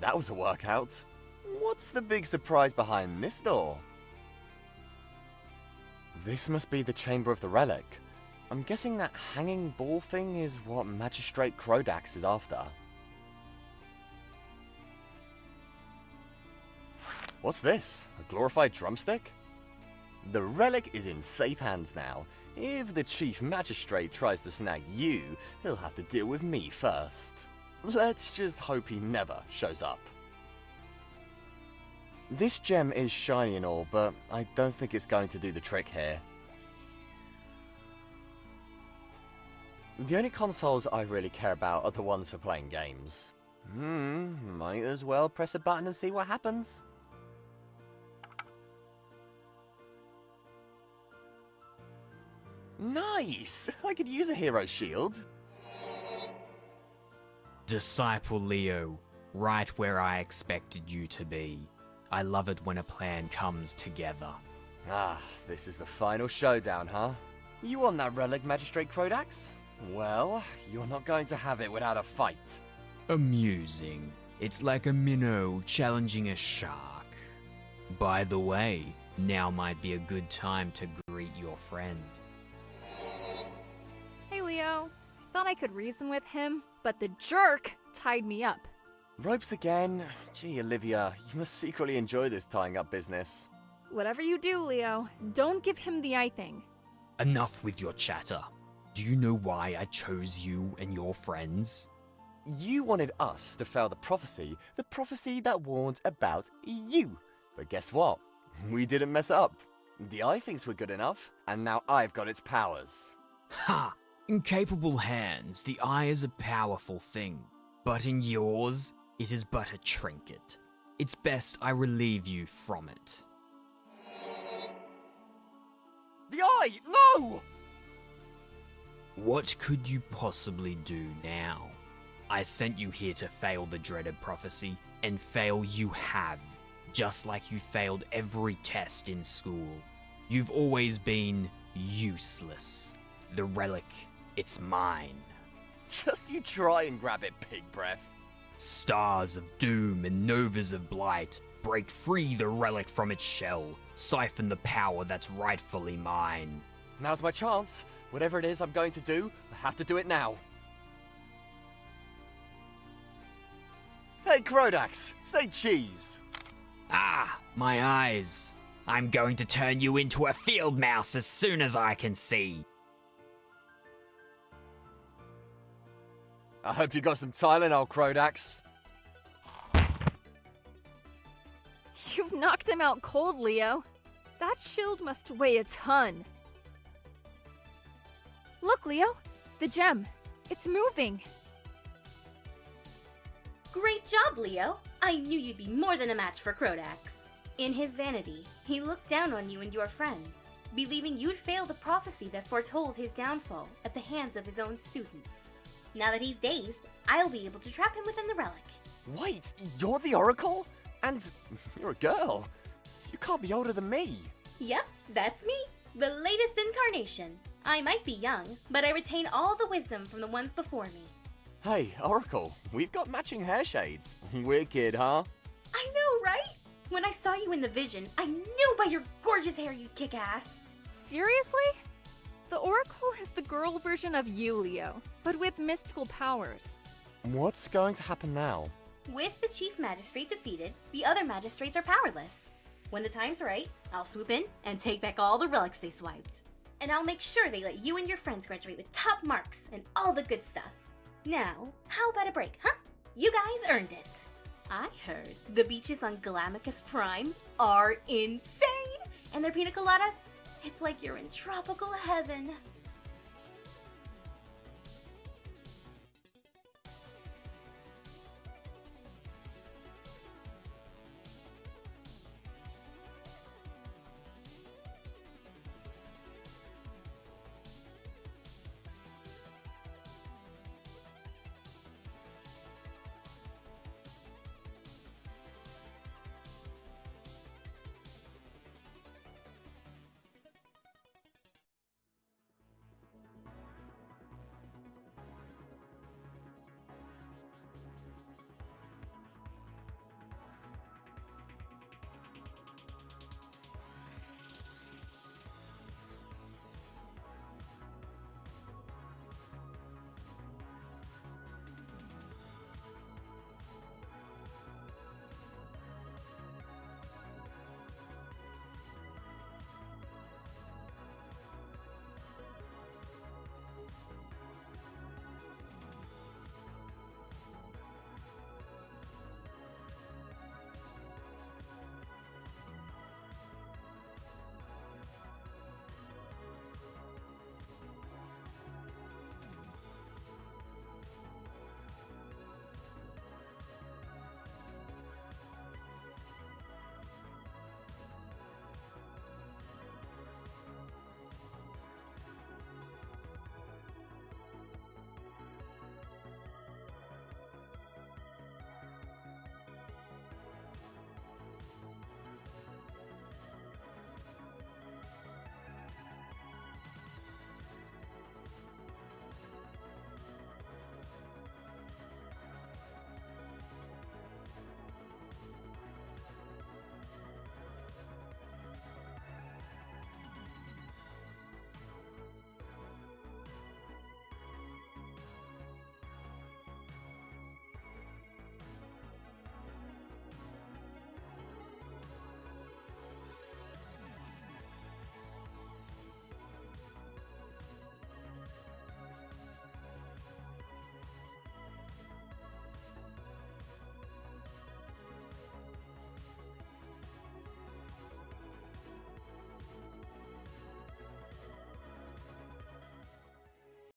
That was a workout. What's the big surprise behind this door? This must be the chamber of the relic. I'm guessing that hanging ball thing is what Magistrate Crodax is after. What's this? A glorified drumstick? The relic is in safe hands now. If the Chief Magistrate tries to snag you, he'll have to deal with me first. Let's just hope he never shows up. This gem is shiny and all, but I don't think it's going to do the trick here. The only consoles I really care about are the ones for playing games. Might as well press a button and see what happens. Nice! I could use a hero shield. Disciple Leo, right where I expected you to be. I love it when a plan comes together. Ah, this is the final showdown, huh? You want that relic, Magistrate Crodax? Well, you're not going to have it without a fight. Amusing. It's like a minnow challenging a shark. By the way, now might be a good time to greet your friend. Hey Leo, I thought I could reason with him, but the jerk tied me up. Ropes again? Gee, Olivia, you must secretly enjoy this tying up business. Whatever you do, Leo, don't give him the eye thing. Enough with your chatter. Do you know why I chose you and your friends? You wanted us to fail the prophecy that warned about you. But guess what? We didn't mess up. The eye thinks we're good enough, and now I've got its powers. Ha! In capable hands, the eye is a powerful thing. But in yours, it is but a trinket. It's best I relieve you from it. The eye! No! What could you possibly do now? I sent you here to fail the dreaded prophecy, and fail you have, just like you failed every test in school. You've always been Useless. The relic, it's mine. Just you try and grab it, pig breath. Stars of doom and novas of blight, break free the relic from its shell, siphon the power that's rightfully mine. Now's my chance. Whatever it is I'm going to do, I have to do it now. Hey, Crodax, say cheese. Ah, my eyes. I'm going to turn you into a field mouse as soon as I can see. I hope you got some Tylenol, Crodax. You've knocked him out cold, Leo. That shield must weigh a ton. Look, Leo. The gem. It's moving. Great job, Leo. I knew you'd be more than a match for Crodax. In his vanity, he looked down on you and your friends, believing you'd fail the prophecy that foretold his downfall at the hands of his own students. Now that he's dazed, I'll be able to trap him within the relic. Wait, you're the Oracle? And you're a girl. You can't be older than me. Yep, that's me. The latest incarnation. I might be young, but I retain all the wisdom from the ones before me. Hey, Oracle, we've got matching hair shades. Wicked, huh? I know, right? When I saw you in the vision, I knew by your gorgeous hair you'd kick ass. Seriously? The Oracle is the girl version of you, Leo, but with mystical powers. What's going to happen now? With the Chief Magistrate defeated, the other magistrates are powerless. When the time's right, I'll swoop in and take back all the relics they swiped. And I'll make sure they let you and your friends graduate with top marks and all the good stuff. Now, how about a break, huh? You guys earned it. I heard the beaches on Galamicus Prime are insane! And their pina coladas? It's like you're in tropical heaven.